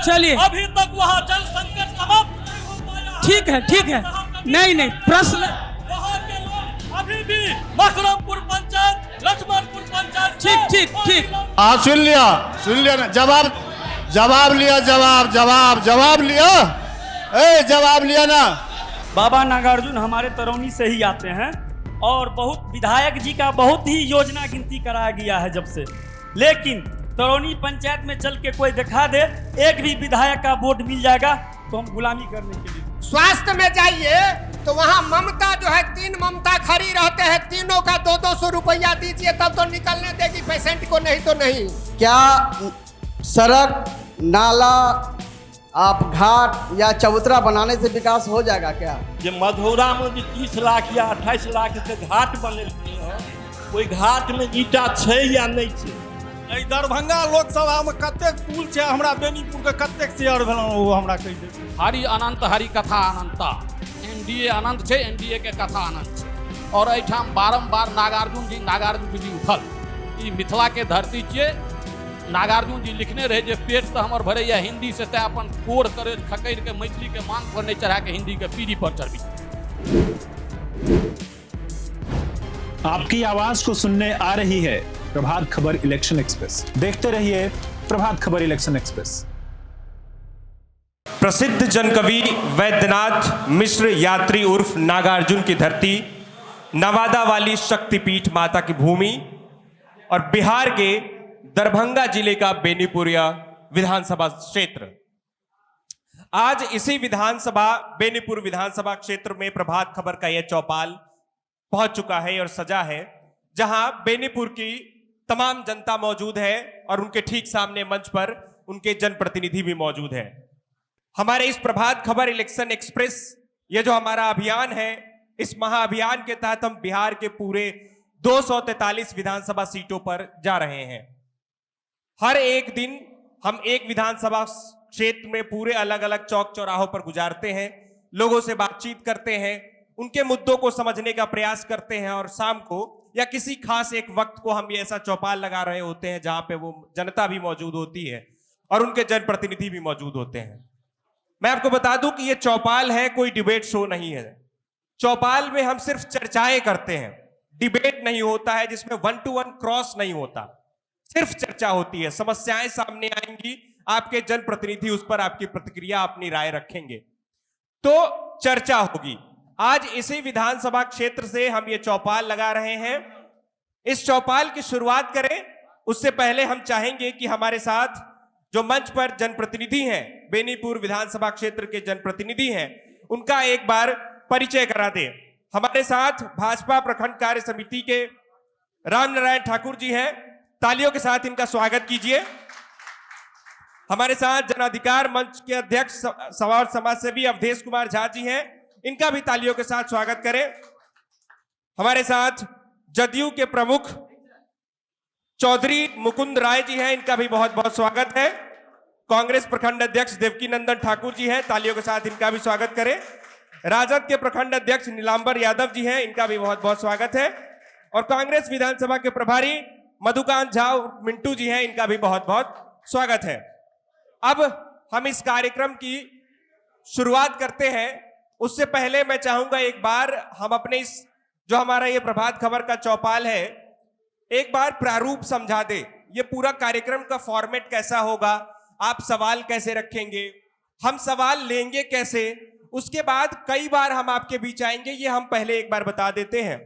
चलिए अभी तक वहाँ जल संकट समाप्त नहीं हो पाया। ठीक है, ठीक है। नहीं प्रश्न वहाँ के लोग अभी भी मकरमपुर पंचायत, लक्ष्मणपुर पंचायत ठीक। सुन लिया ना, जवाब लिया, जवाब लिया, जवाब लिया ना। बाबा नागार्जुन हमारे तरौनी से ही आते हैं और बहुत विधायक जी का बहुत ही योजना गिनती कराया गया है जब से, लेकिन तरौनी पंचायत में चल के कोई दिखा दे एक भी विधायक का वोट मिल जाएगा तो हम गुलामी करने के लिए। स्वास्थ्य में जाइए तो वहाँ ममता जो है 3 ममता खड़ी रहते हैं, तीनों का 200 रुपया दीजिए तब तो निकलने देगी पेशेंट को, नहीं तो नहीं। क्या सड़क, नाला, आप घाट या चबूतरा बनाने से विकास हो जाएगा क्या? जे मधुरा में 30 लाख या 28 लाख के घाट बनेलकै हैं, कोई घाट में ईटा छै या नहीं छै? दरभंगा लोकसभा में कतेक पुल छै, हमरा बेनीपुर के कतेक शेयर भेलौ ओ हमरा कहि दे। हरि अनंत हरि कथा अनंता, एनडीए अनंत छै, एनडीए के कथा अनंत छै। और एठाम बारंबार नागार्जुन जी उठल, ई मिथिला के धरती छियै। नागार्जुन जी लिखने रहे जे पेट तो हमर भरैया हिंदी से तै अपन कोड़ करे खकड़ के मैथिली के मांग पर नहीं चढ़ा के हिंदी के पीढ़ी पर चढ़ी। आपकी आवाज को सुनने आ रही है प्रभात खबर इलेक्शन एक्सप्रेस। देखते रहिए प्रभात खबर इलेक्शन एक्सप्रेस। प्रसिद्ध जनकवि वैद्यनाथ मिश्र यात्री उर्फ नागार्जुन की धरती, नवादा वाली शक्तिपीठ माता की भूमि और बिहार के दरभंगा जिले का बेनीपुरिया विधानसभा क्षेत्र। आज इसी बेनीपुर विधानसभा क्षेत्र में प्रभात खबर का यह चौपाल पहुंच चुका है और सजा है, जहां बेनीपुर की तमाम जनता मौजूद है और उनके ठीक सामने मंच पर उनके जनप्रतिनिधि भी मौजूद है। हमारे इस प्रभात खबर इलेक्शन एक्सप्रेस, यह जो हमारा अभियान है, इस महाअभियान के तहत हम बिहार के पूरे 243 विधानसभा सीटों पर जा रहे हैं। हर एक दिन हम एक विधानसभा क्षेत्र में पूरे अलग अलग चौक चौराहों पर गुजारते हैं, लोगों से बातचीत करते हैं, उनके मुद्दों को समझने का प्रयास करते हैं और शाम को या किसी खास एक वक्त को हम ये ऐसा चौपाल लगा रहे होते हैं जहां पे वो जनता भी मौजूद होती है और उनके जनप्रतिनिधि भी मौजूद होते हैं। मैं आपको बता दूं कि ये चौपाल है, कोई डिबेट शो नहीं है। चौपाल में हम सिर्फ चर्चाएं करते हैं, डिबेट नहीं होता है, जिसमें 1 to 1 क्रॉस नहीं होता, सिर्फ चर्चा होती है। समस्याएं सामने आएंगी, आपके जनप्रतिनिधि उस पर आपकी प्रतिक्रिया, अपनी राय रखेंगे, तो चर्चा होगी। आज इसी विधानसभा क्षेत्र से हम ये चौपाल लगा रहे हैं। इस चौपाल की शुरुआत करें उससे पहले हम चाहेंगे कि हमारे साथ जो मंच पर जनप्रतिनिधि हैं, बेनीपुर विधानसभा क्षेत्र के जनप्रतिनिधि हैं, उनका एक बार परिचय करा दें। हमारे साथ भाजपा प्रखंड कार्य समिति के राम नारायण ठाकुर जी हैं, तालियों के साथ इनका स्वागत कीजिए। हमारे साथ जन अधिकार मंच के अध्यक्ष और समाज सेवी अवधेश कुमार झा जी हैं, इनका भी तालियों के साथ स्वागत करें। हमारे साथ जदयू के प्रमुख चौधरी मुकुंद राय जी हैं, इनका भी बहुत बहुत स्वागत है। कांग्रेस प्रखंड अध्यक्ष देवकी नंदन ठाकुर जी हैं, तालियों के साथ इनका भी स्वागत करें। राजद के प्रखंड अध्यक्ष नीलांबर यादव जी हैं, इनका भी बहुत बहुत स्वागत है। और कांग्रेस विधानसभा के प्रभारी मधुकांत झा मिंटू जी हैं, इनका भी बहुत बहुत स्वागत है। अब हम इस कार्यक्रम की शुरुआत करते हैं, उससे पहले मैं चाहूंगा एक बार हम अपने इस जो हमारा ये प्रभात खबर का चौपाल है, एक बार प्रारूप समझा दे। ये पूरा कार्यक्रम का फॉर्मेट कैसा होगा, आप सवाल कैसे रखेंगे, हम सवाल लेंगे कैसे, उसके बाद कई बार हम आपके बीच आएंगे, ये हम पहले एक बार बता देते हैं।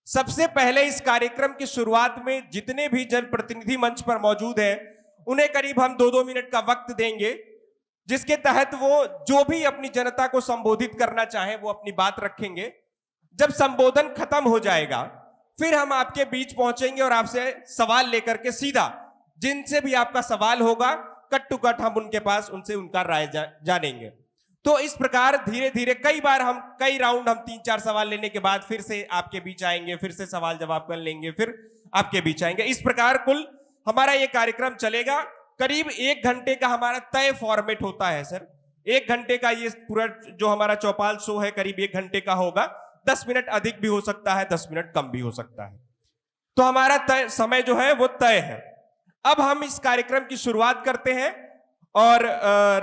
सबसे पहले इस कार्यक्रम की शुरुआत में जितने भी जनप्रतिनिधि मंच पर मौजूद हैं, उन्हें करीब हम 2-2 मिनट का वक्त देंगे, जिसके तहत वो जो भी अपनी जनता को संबोधित करना चाहे वो अपनी बात रखेंगे। जब संबोधन खत्म हो जाएगा फिर हम आपके बीच पहुंचेंगे और आपसे सवाल लेकर के सीधा जिनसे भी आपका सवाल होगा कट टू कट हम उनके पास उनसे उनका राय जानेंगे। तो इस प्रकार धीरे धीरे कई राउंड हम 3-4 सवाल लेने के बाद फिर से आपके बीच आएंगे, फिर से सवाल जवाब कर लेंगे, फिर आपके बीच आएंगे। इस प्रकार कुल हमारा ये कार्यक्रम चलेगा। करीब 1 घंटे का हमारा तय फॉर्मेट होता है सर। 1 घंटे का ये पूरा जो हमारा चौपाल शो है करीब 1 घंटे का होगा। 10 मिनट अधिक भी हो सकता है, 10 मिनट कम भी हो सकता है। तो हमारा तय समय जो है वो तय है। अब हम इस कार्यक्रम की शुरुआत करते हैं और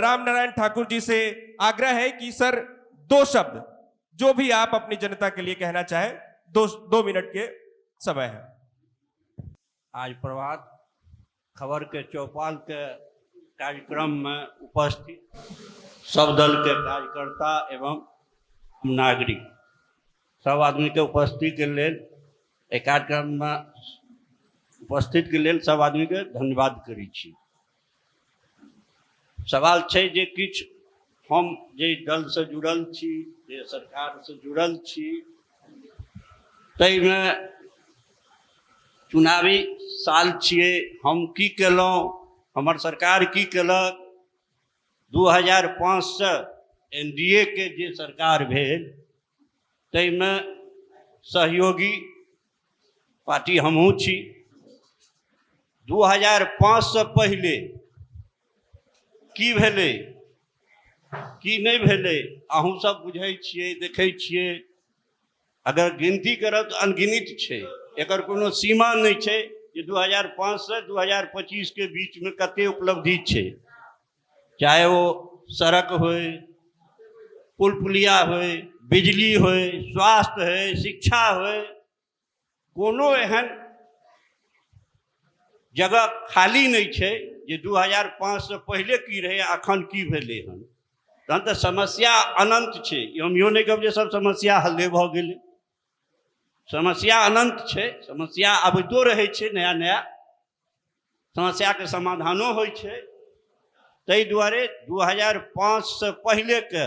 रामनारायण ठाकुर जी से आग्रह है कि सर 2 शब्द जो भी आप अपनी जनता के लिए कहना चाहें, 2 मिनट के समय है। आज प्रभात खबर के चौपाल के कार्यक्रम में उपस्थित सब दल के कार्यकर्ता एवं नागरिक सब आदमी के उपस्थिति के लेल एक कार्यक्रम में उपस्थित के लेल सब आदमी के धन्यवाद करै छी। सवाल छै जे किछ हम जे दल से जुड़ल छी, जे सरकार से जुड़ल छी, ताहिमे चुनावी साल छिए, हम की केलहुँ, हमर सरकार की केलक। 2005 से एनडीए के जे सरकार भेल ताहिमे सहयोगी पार्टी हमहूँ छी। 2005 से पहले की भेलै की नहीं भेलै अहूँ सब बुझै छियै, देखै छियै। अगर गिनती करब तऽ अनगिनत छै, एकर कोनो सीमा नहीं छै जे 2005 से 2025 के बीच में कते उपलब्धि छै। चाहे वो सड़क होय, पुल पुलिया होय, बिजली होय, स्वास्थ्य होय, शिक्षा होय, कोनो एहन जगह खाली नहीं छै जे 2005 से पहले की रहे अखन की भेलै हन। तहन तऽ समस्या अनंत छै। हम इहो नहीं कहब जे सब समस्या हल्ले भऽ गेलै। समस्या अनंत छै, समस्या आबितो रहै छै, नया नया समस्या के समाधानो होइ छै। ताहि दुआरे 2005 से पहले के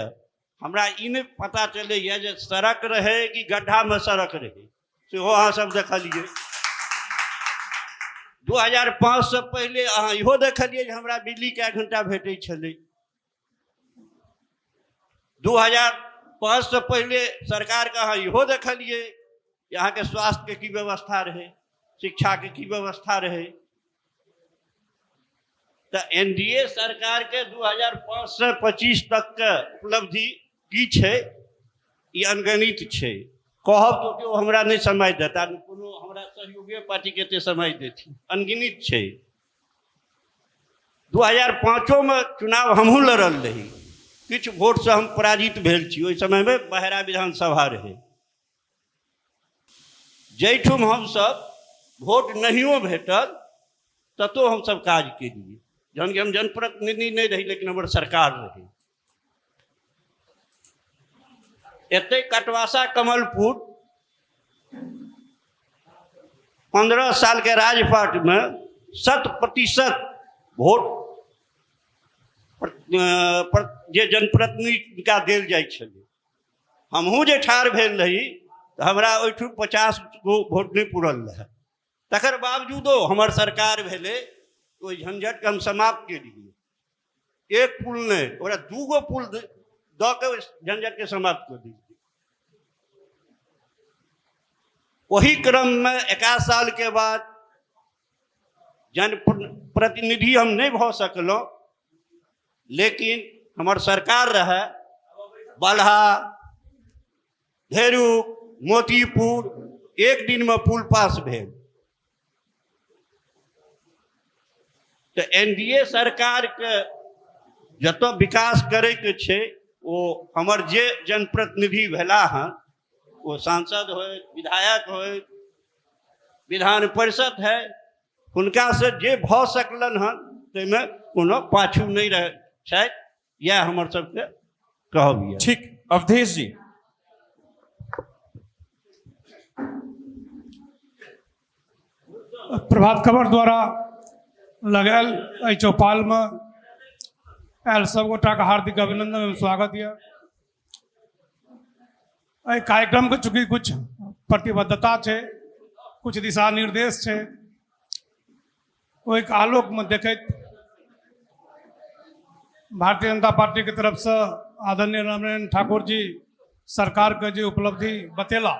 हमरा ई नहीं पता चलैए जे सड़क रहे कि गड्ढा में सड़क रहे, सेहो अहाँ सब देखलिए। 2005 से पहले अहाँ इहो देखलिए जे हमरा बिजली कए घंटा भेटै छलै। 2005 से पहले सरकार के अहाँ इहो देखलिए यहाँ के स्वास्थ्य के की व्यवस्था रहे, शिक्षा के की व्यवस्था रहे। तो एनडीए सरकार के 2005 से 25 तक के उपलब्धि की छै, ई अनगणित छै। कहब तो केओ हमरा नहीं समझ देता, कोनो हमरा सहयोगी पार्टी के ते समझ देती, अनगिनत छै। 2005 में चुनाव हमहूँ लड़ल रही, किछु वोट से हम पराजित भेल छी। ओहि समय में बहेरा विधानसभा रहे, जैठुम हम सब वोट नहियो भेटल ततो हम सब काज केलिए। जहन कि हम जनप्रतिनिधि नहीं रही लेकिन हमर सरकार रही। एते कटवासा कमलपुर 15 साल के राजपाट में 100% वोट जे जनप्रतिनिधि का देल जाइ छलै। हमहूँ जे ठाढ़ भेल रही तऽ हमरा ओहिठुम 50 गो वोट नहीं पुरल रहे। तकर बावजूदो हमर सरकार भेलै, ओहि झंझट के हम समाप्त केलिए। एक पुल नहीं, ओकरा 2 गो पुल दऽ के झंझट के समाप्त कर दी। वही क्रम में 1 साल के बाद जनप्रतिनिधि हम नहीं भऽ सकलहुँ, लेकिन हमर सरकार रहे। बलहा, धेरुक, मोतीपुर 1 दिन में पुल पास भेल। तो एनडीए सरकार के जतऽ विकास करे के छै, वो हमर जे जनप्रतिनिधि भेला हन, वो सांसद हो, विधायक हो, विधान परिषद है, हुनका से जे भऽ सकलन हन ताहिमे कोनो पाछू नहीं रहे छथि। यह हमर सबके कहब यऽ। ठीक, अवधेश जी। प्रभात खबर द्वारा लगायल एहि चौपाल में आयल सब गोटा के हार्दिक अभिनंदन एवं स्वागत है। एहि कार्यक्रम के चूँकि कुछ प्रतिबद्धता है, कुछ दिशा निर्देश है, ओहि आलोक में देखैत भारतीय जनता पार्टी के तरफ से आदरणीय रामनारायण ठाकुर जी सरकार के जे उपलब्धि बतेला,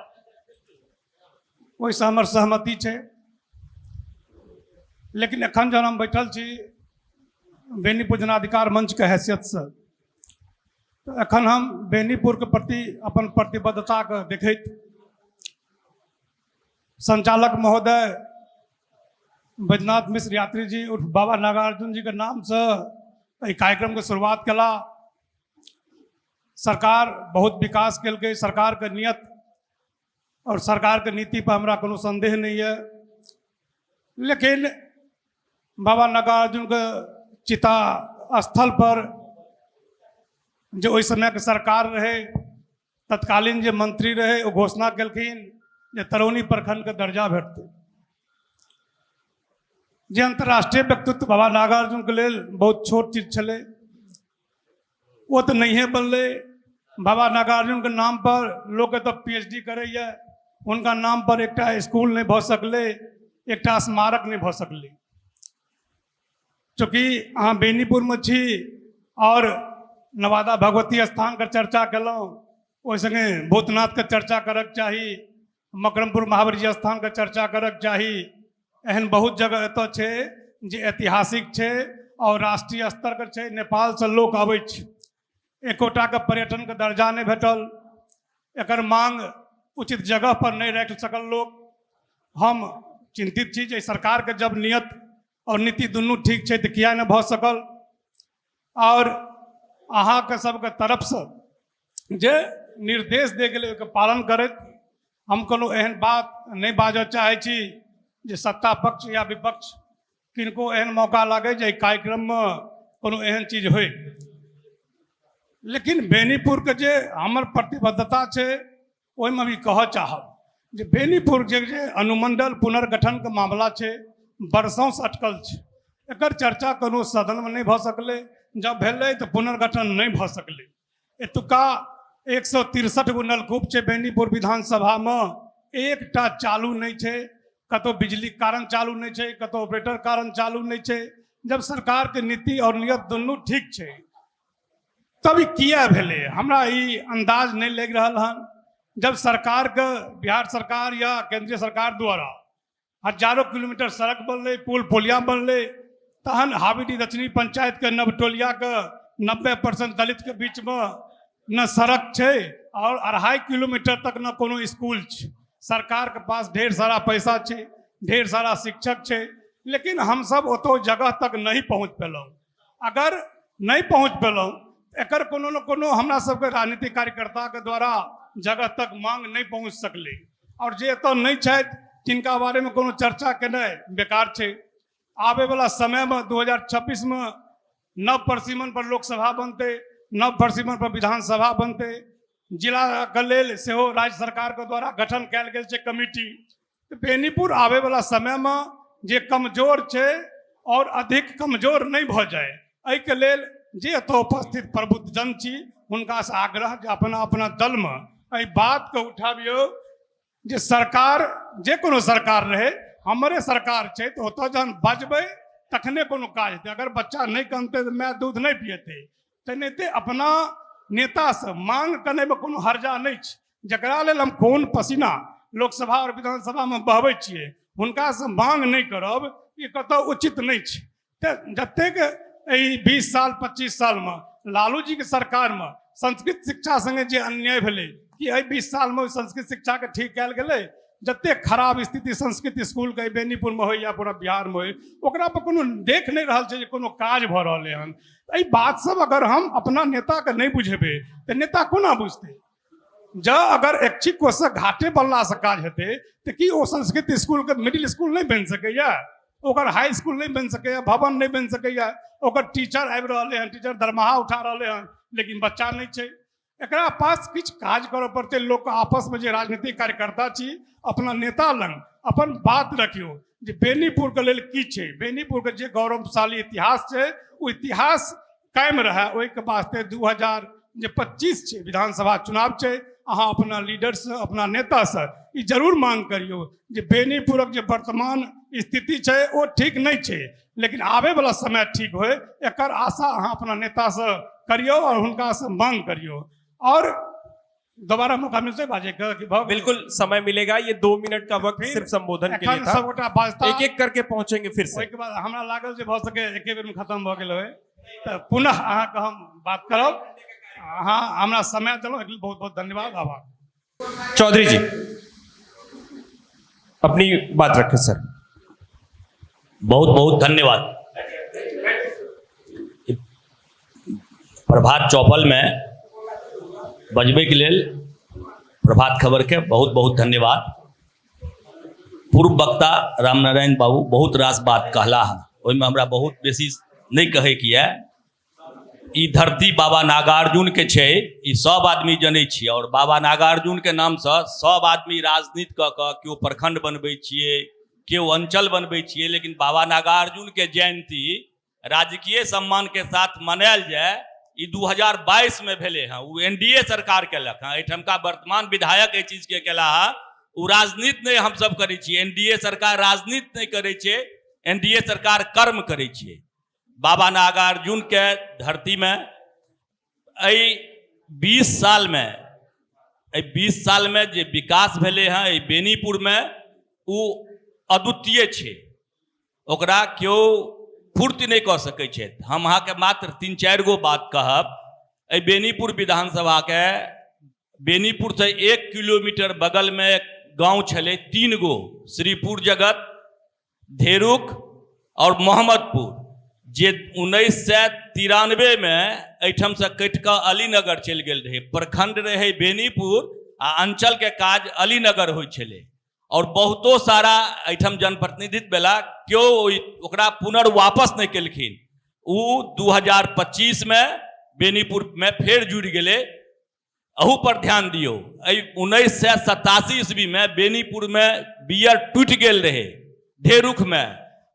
ओहिसँ हमर सहमति है। लेकिन एखन जहन हम बैठल छी बेनीपुर जनाधिकार मंच के हैसियत से, तो एखन हम बेनीपुर के प्रति अपन प्रतिबद्धता के देखैत संचालक महोदय बैद्यनाथ मिश्र यात्री जी उर्फ बाबा नागार्जुन जी के नाम से एहि कार्यक्रम के शुरुआत कला। सरकार बहुत विकास केलकै, सरकार के नियत और सरकार के नीति पर हमरा कोनो संदेह नहीं है, लेकिन बाबा नागार्जुन के चिता स्थल पर जो ओहि समय के सरकार रहे, तत्कालीन जो मंत्री रहे, वो घोषणा केलखिन जे तरौनी प्रखंड के दर्जा भेटतै। जे अंतर्राष्ट्रीय व्यक्तित्व बाबा नागार्जुन के लेल बहुत छोट चीज छलै, वो तो नहीं बनले। बाबा नागार्जुन के नाम पर लोग तो PhD करैया, उनका नाम पर एक स्कूल नहीं भ सकले, एक स्मारक नहीं भ सकले। चूँकि अहाँ बेनीपुर में छी और नवादा भगवती स्थान के चर्चा कलहुँ, ओहि संगे भूतनाथ के चर्चा करक चाही, मकरमपुर महावीर जी स्थान के चर्चा करक चाही। एहन बहुत जगह एतऽ छै जे ऐतिहासिक छै और राष्ट्रीय स्तर के छै, नेपाल से लोक आबै छै, एकोटा के पर्यटन के दर्जा नहीं भेटल, एकर मांग उचित जगह पर नहीं रख सकल लोग। हम चिंतित छी जे सरकार के जब नियत और नीति दुनू ठीक छै तो किया नहीं भ सकल। और अहाँ के सबके तरफ से जे निर्देश दे गेलै ओके पालन करैत हम कोनो एहन बात नहीं बाजऽ चाहै छी जे सत्ता पक्ष या विपक्ष किनको एहन मौका लागे जे कार्यक्रम में कोनो एहन चीज होय। लेकिन बेनीपुर के जे हमर प्रतिबद्धता छै ओहिमे भी कहऽ चाहब जे बेनीपुर जे अनुमंडल पुनर्गठन के मामला छै, बरसों से अटकल छै। एकर चर्चा कोनो सदन में नहीं भ सकलै, जब भेलै तो पुनर्गठन नहीं भ सकलै। एतुका 163 गो नलकूप छै बेनीपुर विधानसभा में, एकटा चालू नहीं छै, कतो बिजली कारण चालू नहीं छै, कतो ऑपरेटर कारण चालू नहीं छै। जब सरकार के नीति और नियत दुनू ठीक छै तब किया भेलै, हमरा ई अंदाज नहीं लग रहा हन। जब सरकार के, बिहार सरकार या केंद्रीय सरकार द्वारा हजारों किलोमीटर सड़क बनले, पुल पुलिया बनले, तहन हावीडी दक्षिणी पंचायत के नवटोलिया के 90% दलित के बीच में न सड़क छै और 2.5 किलोमीटर तक न कोनो स्कूल छै। सरकार के पास ढेर सारा पैसा छै, ढेर सारा शिक्षक छै, लेकिन हम सब ओतो जगह तक नहीं पहुँच पेलहुँ। अगर नहीं पहुँच पेलहुँ एकर कोनो न कोनो हमरा सबके राजनीतिक कार्यकर्ता के द्वारा जगह तक मांग नहीं पहुँच सकले। और जे एतऽ नहीं छथि तिनका बारे में कोनो चर्चा केनाइ बेकार छै। आबे वाला समय में 2026 में नव परिसीमन पर लोकसभा बनते, नव परिसीमन पर विधानसभा बनते, जिला के लेल सेहो राज्य सरकार के द्वारा गठन कैल गेल छै कमिटी। तो बेनीपुर आबे वाला समय में जे कमजोर छै और अधिक कमजोर नहीं भ जाए, एहि के लेल जे एतऽ उपस्थित प्रबुद्ध जन छी हुनका से आग्रह जे अपना अपना दल में एहि बात के उठाबियो जे सरकार जे कोनो सरकार रहे, हमरे सरकार छै तो ओतऽ जहन बजबै तखने कोनो काज हेतै। अगर बच्चा नहीं कनतै तो माय दूध नहीं पिएतै, तेनाहिते अपना नेता से मांग करने में कोनो हर्जा नहीं छै। जकरा लेल हम खून पसीना लोकसभा और विधानसभा में बहबै छियै हुनका से मांग नहीं करब ई कतौ उचित नहीं छै। तऽ जतेक एहि 20 साल 25 साल में लालू जी के सरकार में संस्कृत शिक्षा संगे जे अन्याय भेलै कि एहि 20 साल में संस्कृत शिक्षा के ठीक कयल गेलै। जते खराब स्थिति संस्कृत स्कूल के बेनीपुर में होय या पूरा बिहार में होय ओकरा पर कोनो देख नहीं रहल छै जे कोनो काज भ रहलै हन। एहि बात सब अगर हम अपना नेता के नहीं बुझेबै तऽ नेता कोना बुझतै। ज अगर ऐच्छिक कोषक घाटे बनला से काज हेतै तऽ कि ओ संस्कृत स्कूल के मिडिल स्कूल नहीं बनि सकैया, ओकर हाई स्कूल नहीं बनि सकैया, भवन नहीं बनि सकैया, ओकर टीचर आबि रहलै हन, टीचर दरमाहा उठा रहलै हन, लेकिन बच्चा नहीं छै। एकरा पास किछु काज करऽ पड़तै। लोक आपस में जे राजनीतिक कार्यकर्ता छी अपना नेता लग अपन बात रखियो जे बेनीपुर के लेल की छै, बेनीपुर के जे गौरवशाली इतिहास छै ओ इतिहास कायम रहे। ओहि के वास्ते 2025 छै विधानसभा चुनाव छै, अहाँ अपना लीडर से अपना नेता से ई जरूर मांग करियो जे बेनीपुरक जे वर्तमान स्थिति छै ओ ठीक नहीं छै, लेकिन आबे वाला समय ठीक होय एकर आशा अहाँ अपना नेता से करियो और हुनका से मांग करियो। और दोबारा मौका मिलते बाजे का कि बिल्कुल समय मिलेगा। ये 2 मिनट का वक्त सिर्फ संबोधन के लिए था, एक एक करके पहुंचेंगे फिर से। के बाद हमरा लागल जे भ सके एके बेर में खत्म भ गेल होय तो पुनः अहाँ के हम बात करब। अहाँ हमरा समय देलहुँ एके लेल बहुत बहुत धन्यवाद, आभार। चौधरी जी अपनी बात रखें सर। बहुत बहुत धन्यवाद। प्रभात चौपल में बजबे के लेल प्रभात खबर के बहुत बहुत धन्यवाद। पूर्व वक्ता रामनारायण बाबू बहुत रास बात कहला है, ओहिमे हमरा बहुत बेसी नहीं कहे कि है। ई धरती बाबा नागार्जुन के छै, ई सब आदमी जनै छियै, और बाबा नागार्जुन के नाम से सब आदमी राजनीति कऽ कऽ केओ प्रखंड बनबै छियै, केओ अंचल बनबै छियै, लेकिन बाबा नागार्जुन के जयंती राजकीय सम्मान के साथ मनायल जाए ई 2022 में भेले हैं। वो एनडीए सरकार केलक हैं, एहिठमका वर्तमान विधायक एहि चीज के केला है। वो राजनीति नहीं हम सब करै छियै, एनडीए सरकार राजनीति नहीं करै छै, एनडीए सरकार कर्म करै छियै। बाबा नागार्जुन के धरती में 20 साल में जे विकास भेले हैं बेनीपुर में वो अद्वितीय छै, ओकरा केओ पूर्ति नहीं कऽ सकै छै। हम अहाँ के मात्र 3-4 गो बात कहब। बेनीपुर विधानसभा के बेनीपुर से 1 किलोमीटर बगल में गांव छले 3 गो, श्रीपुर जगत, धेरुक और मोहम्मदपुर, जे 1993 में एहिठाम से कटि कऽ अलीनगर चलि गेल रहे। प्रखंड रहे बेनीपुर आ अंचल के काज अलीनगर होइ छलै, और बहुतो सारा एहिठाम जनप्रतिनिधित्व भेला, केओ ओकरा पुनर्वापस नहीं केलखिन। ओ 2025 में बेनीपुर में फेर जुड़ि गेले, अहू पर ध्यान दियो। 1987 ईस्वी में बेनीपुर में बियर टूटि गेल रहे, धेरुक में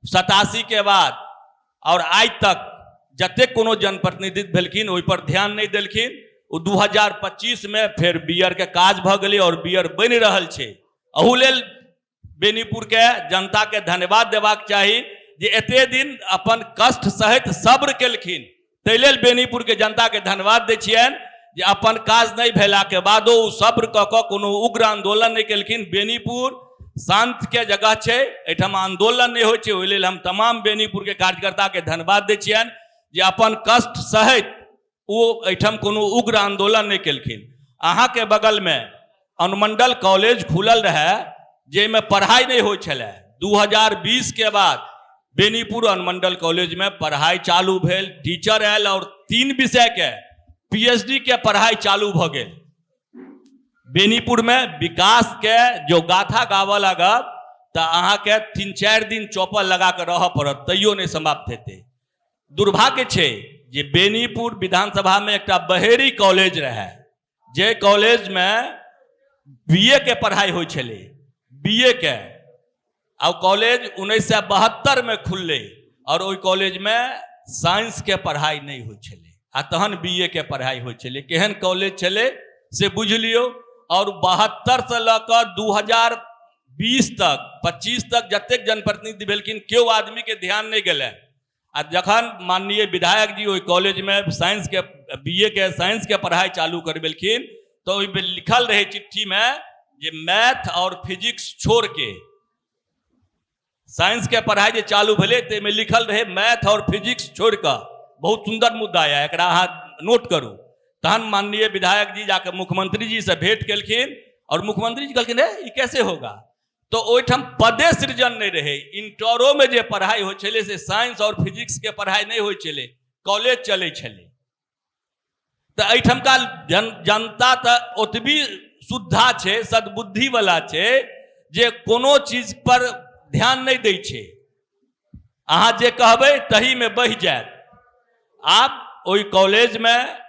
87 के बाद, और आज तक जते कोनो जनप्रतिनिधित्व भेलखिन ओहि पर ध्यान नहीं देलखिन। ओ 2025 में फिर बियर के काज भ गेलै और बियर बनि रहल छै। अहू लेल बेनीपुर के जनता के धन्यवाद देबाक चाही जे एते दिन अपन कष्ट सहित सब्र केलखिन, ताहि लेल बेनीपुर के जनता के धन्यवाद दै छियनि जे अपन काज नहीं भेला के बादो ओ सब्र कऽ कऽ कोनो उग्र आंदोलन नहीं केलखिन। बेनीपुर शांत के जगह छै, एहिठाम आंदोलन नहीं होइ छै, ओहि लेल हम तमाम बेनीपुर के कार्यकर्ता के धन्यवाद दै छियनि जे अपन कष्ट सहित ओ एहिठाम कोनो उग्र आंदोलन नहीं केलखिन। अहाँ के बगल में अनुमंडल कॉलेज खुलल रहे, जाहिमे पढ़ाई नहीं होइ छलै। 2020 के बाद बेनीपुर अनुमंडल कॉलेज में पढ़ाई चालू भेल, टीचर आयल और 3 विषय के पीएचडी के पढ़ाई चालू भ गेल। बेनीपुर में विकास के जो गाथा गावऽ लागब तऽ अहाँ के 3-4 दिन चौपल लगा के रह पड़त, तैयो नहीं समाप्त हेतै। दुर्भाग्य छै जे बेनीपुर विधानसभा में एकटा बहेरी कॉलेज रहे, जे कॉलेज में बीए के पढ़ाई होइ छलै, बीए के, आ कॉलेज 1972 में खुलले, और ओहि कॉलेज में साइंस के पढ़ाई नहीं होइ छलै, आ तहन बीए के पढ़ाई होइ छलै। केहन कॉलेज छलै से बुझ लियौ। और 72 से लकर 2020 तक 25 तक जतेक जनप्रतिनिधि भेलखिन केओ आदमी के ध्यान नहीं गेलै। आ जखन माननीय विधायक जी ओहि कॉलेज में साइंस के बीए के साइंस के पढ़ाई चालू करबेलखिन, तो ओहि में लिखल रहे चिट्ठी में जे मैथ और फिजिक्स छोड़ के साइंस के पढ़ाई जे चालू भेले ताहिमे लिखल रहे मैथ और फिजिक्स छोड़ कर। बहुत सुंदर मुद्दा है, एकरा अहाँ नोट करू। तहन माननीय विधायक जी जाकर मुख्यमंत्री जी से भेंट केलखिन, और मुख्यमंत्री जी कहलखिन ये कैसे होगा। तो ओहिठाम पदे सृजन नहीं रहे। इंटरों में जे पढ़ाई हो छले से साइंस और फिजिक्स के पढ़ाई नहीं हो छले, कॉलेज चले छले। तो एहिठमका जनता तो ओतबी शुद्धा छे, सद्बुद्धि वाला छे, जे कोनो चीज पर ध्यान नहीं दै छे। अहाँ जे कहबै तही में बहि जायत। आप ओहि कॉलेज में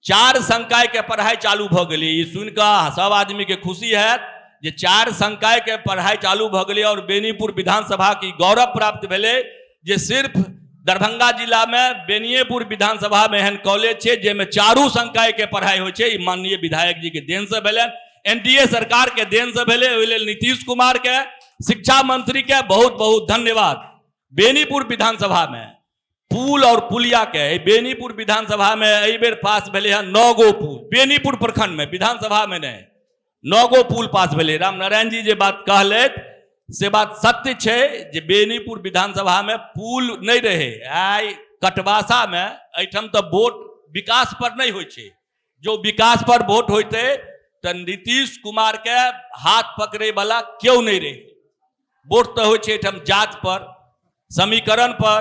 4 संकाय के पढ़ाई चालू भ गेलै। ई सुन कऽ सब आदमी के खुशी है जे 4 संकाय के पढ़ाई चालू भ गेलै, और बेनीपुर विधानसभा की गौरव प्राप्त भेलै जे सिर्फ दरभंगा जिला में बेनिएपुर विधानसभा में एहन कॉलेज छै जेमे 4 संकाय के पढ़ाई होइ छै। ई माननीय विधायक जी के देन से भेलै, एनडीए सरकार के देन से भेलै। ओहि लेल नीतीश कुमार के, शिक्षा मंत्री के बहुत बहुत धन्यवाद। बेनीपुर विधानसभा में पुल और पुलिया के, बेनीपुर विधानसभा में एहि बेर पास भेले हैं 9 गो पुल। बेनीपुर प्रखंड में, विधानसभा में नहीं, 9 गो पुल पास भेले। रामनारायण जी जे बात कहलैथ से बात सत्य छै जे बेनीपुर विधानसभा में पुल नहीं रहे। आई कटवासा में एहिठाम तो वोट विकास पर नहीं होइ छै। जो विकास पर वोट होते तो नीतीश कुमार के हाथ पकड़े वाला क्यों नहीं रहे। वोट तो होइ छै एहिठाम जात पर, समीकरण पर,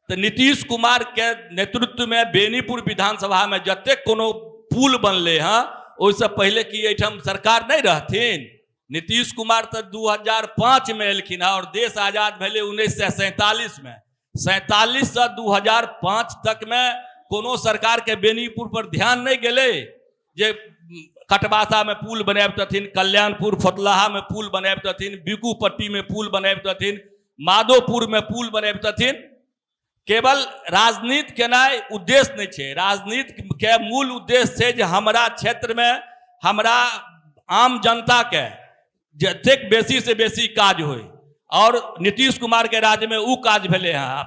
तो नीतीश कुमार के नेतृत्व में बेनीपुर विधानसभा में जतेक कोनो पुल बनले हैं ओहिसँ पहले की एहिठाम सरकार नहीं रहथिन। नीतीश कुमार तो 2005 में एलखिन है और देश आजाद भेले 1947 में। 47 से 2005 तक में कोनो सरकार के बेनीपुर पर ध्यान नहीं गेले जे कटवासा में पुल बनाबतथिन, कल्याणपुर फतलाहा में पुल बनाबतथिन, बिकुपट्टी में पुल बनाबतथिन, माधोपुर में पुल बनाबतथिन। केवल राजनीति केनाइ उद्देश्य नहीं है। राजनीति के मूल उद्देश्य है जे हमरा क्षेत्र में हमरा आम जनता के जतेक बेसी से बेसी काज होय और नीतीश कुमार के राज्य में वो काज भेले हैं।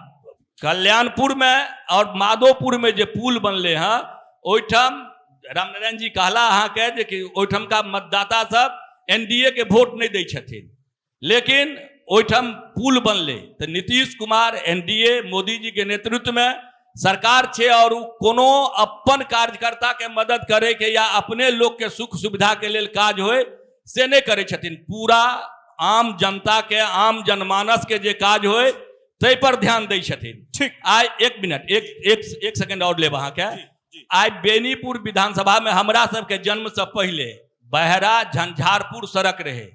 कल्याणपुर में और माधोपुर में जो पुल बनले हैं ओहिठाम रामनारायण जी कहला अहाँ के जे कि ओहिठाम का मतदाता सब एनडीए के वोट नहीं दै छथिन, लेकिन ओहिठाम पुल बनले तो नीतीश कुमार एनडीए मोदी जी के नेतृत्व में सरकार छे और कोनो अपन कार्यकर्ता के मदद करे के या अपने लोग के सुख सुविधा के लिए काज होय से नहीं करे छथिन। पूरा आम जनता के आम जनमानस के जे काज होय तै पर ध्यान दै छथिन। ठीक, आइ एक मिनट एक सेकंड और लेब अहाँ के। आइ बेनीपुर विधानसभा में हमरा सबके जन्म से पहले बहरा झंझारपुर सड़क रहे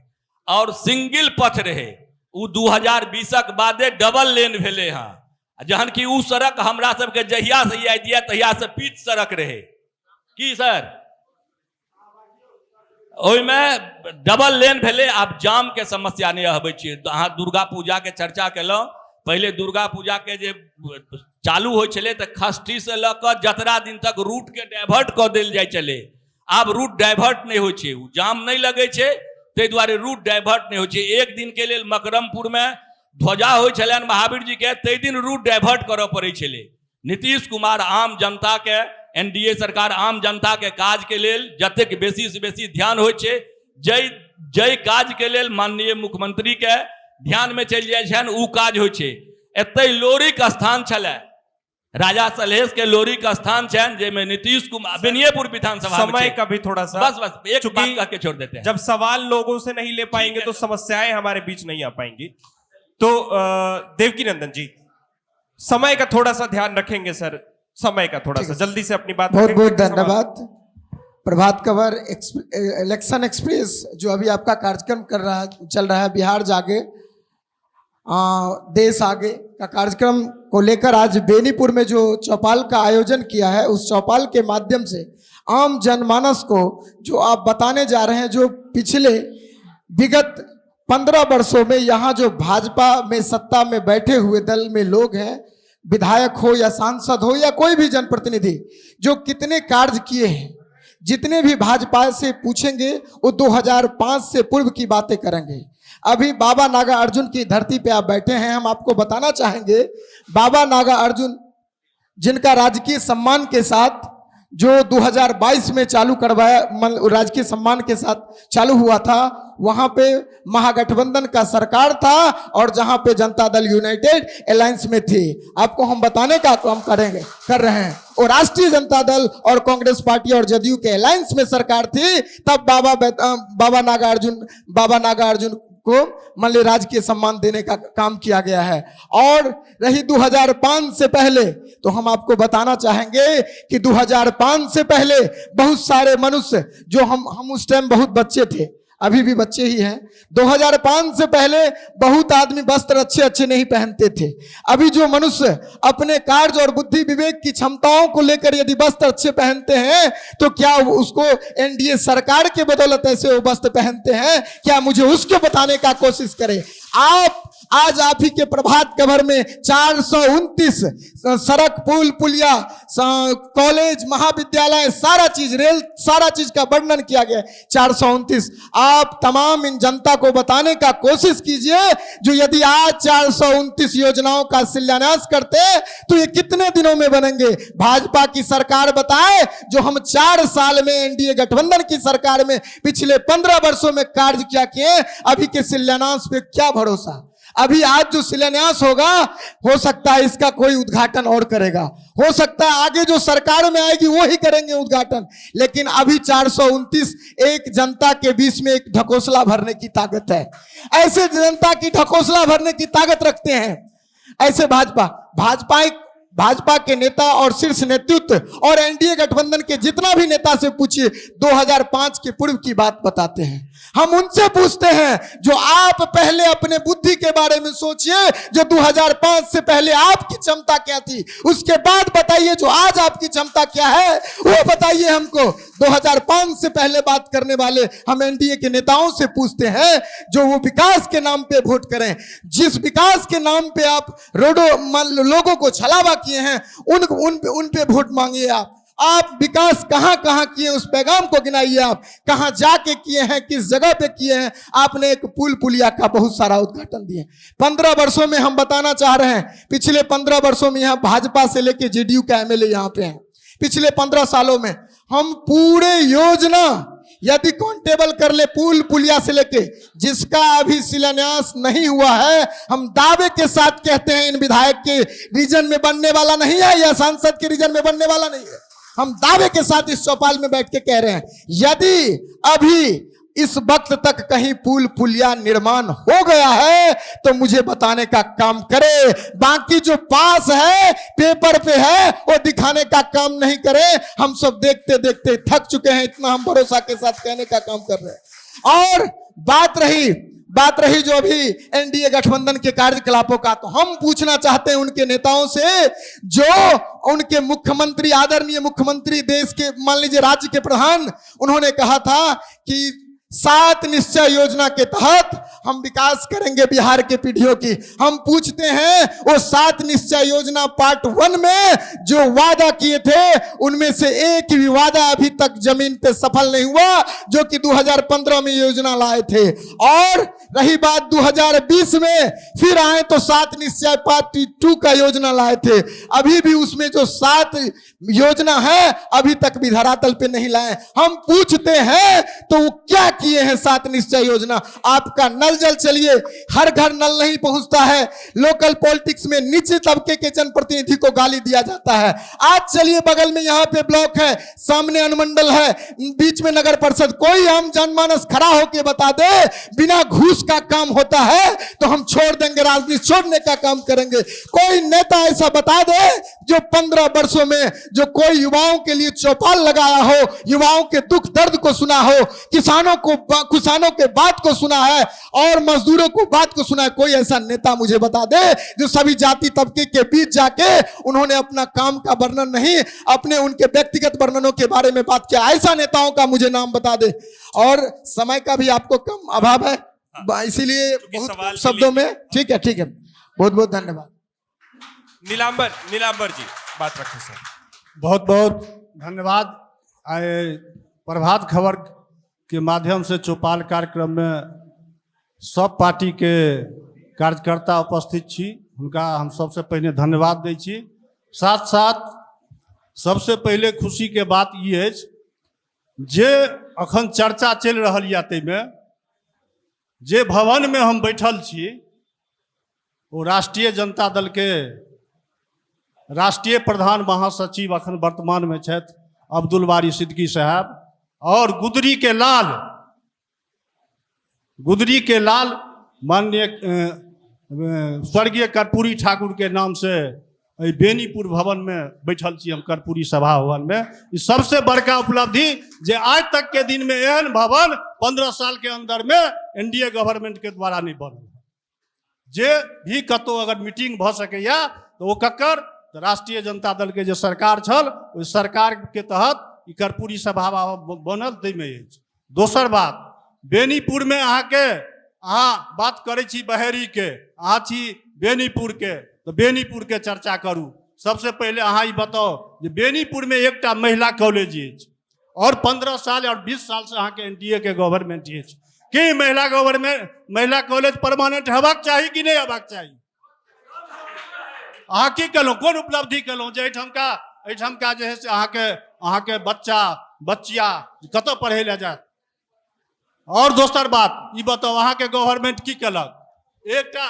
और सिंगल पथ रहे। उ 2020 बादे डबल लेन भेले हैं, जहन कि उ सड़क हमरा सबके जहिया से याद दिया तहिया से पीच सड़क रहे की सर, ओहिमे डबल लेन भेले। आब जाम के समस्या नहीं आबै छै। अहाँ दुर्गा पूजा के चर्चा केलहुँ, पहले दुर्गा पूजा के जे चालू होइ छलै तऽ खष्ठी से लऽ कऽ जतरा दिन तक रूट के डाइवर्ट कऽ देल जाइ छलै। आब रूट डाइवर्ट नहीं होइ छै, जाम नहीं लगे छै, ताहि दुआरे रूट डाइवर्ट नहीं होइ छै। एक दिन के लेल मकरमपुर में ध्वजा होइ छलनि महावीर जी के, ताहि दिन रूट डाइवर्ट करऽ पड़ै छलै। नीतीश कुमार आम जनता के, एनडीए सरकार आम जनता के काज के लेल जतेक बेसी से बेसी ध्यान होइ छै, जै काज के लेल माननीय मुख्यमंत्री के ध्यान में चलि जाइ छनि उ काज होइ छै। एतै लोरिक स्थान छलै, राजा सलहेश के लोरिक स्थान छनि, जेमे नीतीश कुमार बेनियापुर विधानसभा समय का भी थोड़ा सा बस एक बात कह के छोड़ देते हैं। जब सवाल लोगों से नहीं ले पाएंगे तो समस्याएं हमारे बीच नहीं आ पाएंगी। तो देवकी नंदन जी समय का थोड़ा सा ध्यान रखेंगे सर, समय का थोड़ा सा जल्दी से अपनी बात। बहुत बहुत धन्यवाद। प्रभात खबर इलेक्शन एक्सप्रेस जो अभी आपका कार्यक्रम चल रहा है बिहार जागे देश आगे का कार्यक्रम को लेकर आज बेनीपुर में जो चौपाल का आयोजन किया है, उस चौपाल के माध्यम से आम जनमानस को जो आप बताने जा रहे हैं, जो पिछले विगत 15 वर्षों में यहाँ जो भाजपा में सत्ता में बैठे हुए दल में लोग हैं, विधायक हो या सांसद हो या कोई भी जनप्रतिनिधि, जो कितने कार्य किए हैं, जितने भी भाजपा से पूछेंगे वो 2005 से पूर्व की बातें करेंगे। अभी बाबा नागा अर्जुन की धरती पे आप बैठे हैं, हम आपको बताना चाहेंगे बाबा नागा अर्जुन जिनका राजकीय सम्मान के साथ जो 2022 में चालू करवाया, राजकीय सम्मान के साथ चालू हुआ था, वहां पे महागठबंधन का सरकार था और जहां पे जनता दल यूनाइटेड अलायंस में थी। आपको हम बताने का काम कर रहे हैं, और राष्ट्रीय जनता दल और कांग्रेस पार्टी और जदयू के अलायंस में सरकार थी, तब बाबा नागा अर्जुन को मान ली राजकीय सम्मान देने का काम किया गया है। और रही 2005 से पहले, तो हम आपको बताना चाहेंगे कि 2005 से पहले बहुत सारे मनुष्य जो हम उस टाइम बहुत बच्चे थे, अभी भी बच्चे ही हैं, 2005 से पहले बहुत आदमी वस्त्र अच्छे अच्छे नहीं पहनते थे। अभी जो मनुष्य अपने कार्य और बुद्धि विवेक की क्षमताओं को लेकर यदि वस्त्र अच्छे पहनते हैं, तो क्या उसको एनडीए सरकार के बदौलत ऐसे वो वस्त्र पहनते हैं? क्या मुझे उसको बताने का कोशिश करें। आज आप ही के प्रभात खबर में 429 सड़क, पुल, पुलिया, कॉलेज, महाविद्यालय, सारा चीज, रेल, सारा चीज का वर्णन किया गया। 429 आप तमाम इन जनता को बताने का कोशिश कीजिए, जो यदि आज 429 योजनाओं का शिलान्यास करते तो ये कितने दिनों में बनेंगे? भाजपा की सरकार बताए, जो हम 4 साल में एनडीए गठबंधन की सरकार में पिछले 15 वर्षों में कार्य क्या किए, अभी के शिलान्यास पे क्या भरोसा? अभी आज जो शिलान्यास होगा, हो सकता है इसका कोई उद्घाटन और करेगा, हो सकता है आगे जो सरकार में आएगी वो ही करेंगे उद्घाटन, लेकिन अभी 429 एक जनता के बीच में एक ढकोसला भरने की ताकत है। ऐसे जनता की ढकोसला भरने की ताकत रखते हैं। ऐसे भाजपा के नेता और शीर्ष नेतृत्व और एनडीए गठबंधन के जितना भी नेता से पूछिए 2005 के पूर्व की बात बताते हैं। हम उनसे पूछते हैं जो आप पहले अपने बुद्धि के बारे में सोचिए, जो 2005 से पहले आपकी क्षमता क्या थी, उसके बाद बताइए जो आज आपकी क्षमता क्या है वो बताइए हमको। 2005 से पहले बात करने वाले हम एनडीए के नेताओं से पूछते हैं जो वो विकास के नाम पे वोट करें। जिस विकास के नाम पे आप लोगों को छलावा किए हैं उन पे वोट मांगिए। आप विकास कहां कहां किए उस पैगाम को गिनाइए। आप कहां जाके किए हैं, किस जगह पे किए हैं। आपने एक पुलिया का बहुत सारा उद्घाटन दिए। 15 वर्षों में हम बताना चाह रहे हैं, पिछले 15 वर्षों में यहाँ भाजपा से लेके जेडीयू का एमएलए यहाँ पे हैं। पिछले 15 सालों में हम पूरे योजना यदि काउंटेबल कर ले पुलिया से लेके जिसका अभी शिलान्यास नहीं हुआ है, हम दावे के साथ कहते हैं इन विधायक के रीजन में बनने वाला नहीं है या सांसद के रीजन में बनने वाला नहीं है। हम दावे के साथ इस चौपाल में बैठ के कह रहे हैं यदि अभी इस वक्त तक कहीं पुलिया निर्माण हो गया है तो मुझे बताने का काम करे। बाकी जो पास है पेपर पे है वो दिखाने का काम नहीं करे। हम सब देखते देखते थक चुके हैं, इतना हम भरोसा के साथ कहने का काम कर रहे हैं। और बात रही जो अभी एनडीए गठबंधन के कार्यकलापों का, तो हम पूछना चाहते हैं उनके नेताओं से जो उनके मुख्यमंत्री, आदरणीय मुख्यमंत्री, देश के मान लीजिए राज्य के प्रधान, उन्होंने कहा था कि 7 निश्चय योजना के तहत हम विकास करेंगे बिहार के पीढ़ियों की। हम पूछते हैं वो 7 निश्चय योजना पार्ट 1 में जो वादा किए थे उनमें से एक भी वादा अभी तक जमीन पे सफल नहीं हुआ, जो कि 2015 में योजना लाए थे। और रही बात 2020 में फिर आए तो 7 निश्चय पार्ट 2 का योजना लाए थे। अभी भी उसमें जो 7 योजना है अभी तक भी धरातल पे नहीं लाए। हम पूछते हैं तो वो क्या किए हैं 7 निश्चय योजना। आपका नल जल, चलिए हर घर नल नहीं पहुंचता है। लोकल पॉलिटिक्स में नीचे तबके के जनप्रतिनिधि को गाली दिया जाता है। आज चलिए बगल में यहाँ पे ब्लॉक है, सामने अनुमंडल है, बीच में नगर परिषद, कोई आम जनमानस खड़ा होके बता दे बिना घूस का काम होता है तो हम छोड़ देंगे, राजनीति छोड़ने का काम करेंगे। कोई नेता ऐसा बता दे जो 15 वर्षों में जो कोई युवाओं के लिए चौपाल लगाया हो, युवाओं के दुख दर्द को सुना हो, किसानों के बात को सुना है और मजदूरों को बात को सुना है। कोई ऐसा नेता मुझे बता दे जो सभी जाति तबके के बीच जाके उन्होंने अपना काम का वर्णन नहीं, अपने उनके व्यक्तिगत वर्णनों के बारे में बात किया। ऐसा नेताओं का मुझे नाम बता दे। और समय का भी आपको कम अभाव है, इसीलिए बहुत शब्दों में ठीक है। बहुत बहुत धन्यवाद। नीलांबर जी बात रखें सर। बहुत बहुत धन्यवाद। प्रभात खबर के माध्यम से चौपाल कार्यक्रम में सब पार्टी के कार्यकर्ता उपस्थित छी, हुनका हम सबसे पहले धन्यवाद दै छी। साथ साथ सबसे पहले खुशी के बात ये अछि जे अखन चर्चा चल रहल यऽ ताहिमे जे भवन में हम बैठल छी वो राष्ट्रीय जनता दल के राष्ट्रीय प्रधान महासचिव अखन वर्तमान में छथि अब्दुल बारी सिद्दीकी साहब, और गुदरी के लाल माननीय स्वर्गीय कर्पूरी ठाकुर के नाम से बेनीपुर भवन में बैठल छी हम, कर्पूरी सभा भवन में। ई सबसे बड़का उपलब्धि जे आज तक के दिन में एहन भवन 15 साल के अंदर में एनडीए गवर्नमेंट के द्वारा नहीं बनल। जे भी कतौ अगर मीटिंग भ सकैया तो वो ककर राष्ट्रीय जनता दल के जो सरकार छल ओहि सरकार के तहत ई कर्पूरी सभा बनल ताहिमे अछि। दोसर बात, बेनीपुर में अहाँ बात करै छी बहेरी के, अहाँ छी बेनीपुर के, तो बेनीपुर के चर्चा करू। सबसे पहले अहाँ ई बताओ जे बेनीपुर में एकटा महिला कॉलेज अछि और 15 साल और 20 साल से अहाँ के एनडीए के गवर्नमेंट अछि। कि महिला कॉलेज परमानेंट हेबाक चाही कि नहीं हेबाक चाही? अहाँ की केलहुँ, कोन उपलब्धि केलहुँ जे एहिठामका जे है से अहाँ के बच्चिया कतऽ पढ़ै लए जायत? और दोसर बात ई बताओ अहाँ के गवर्नमेंट की केलक? एकटा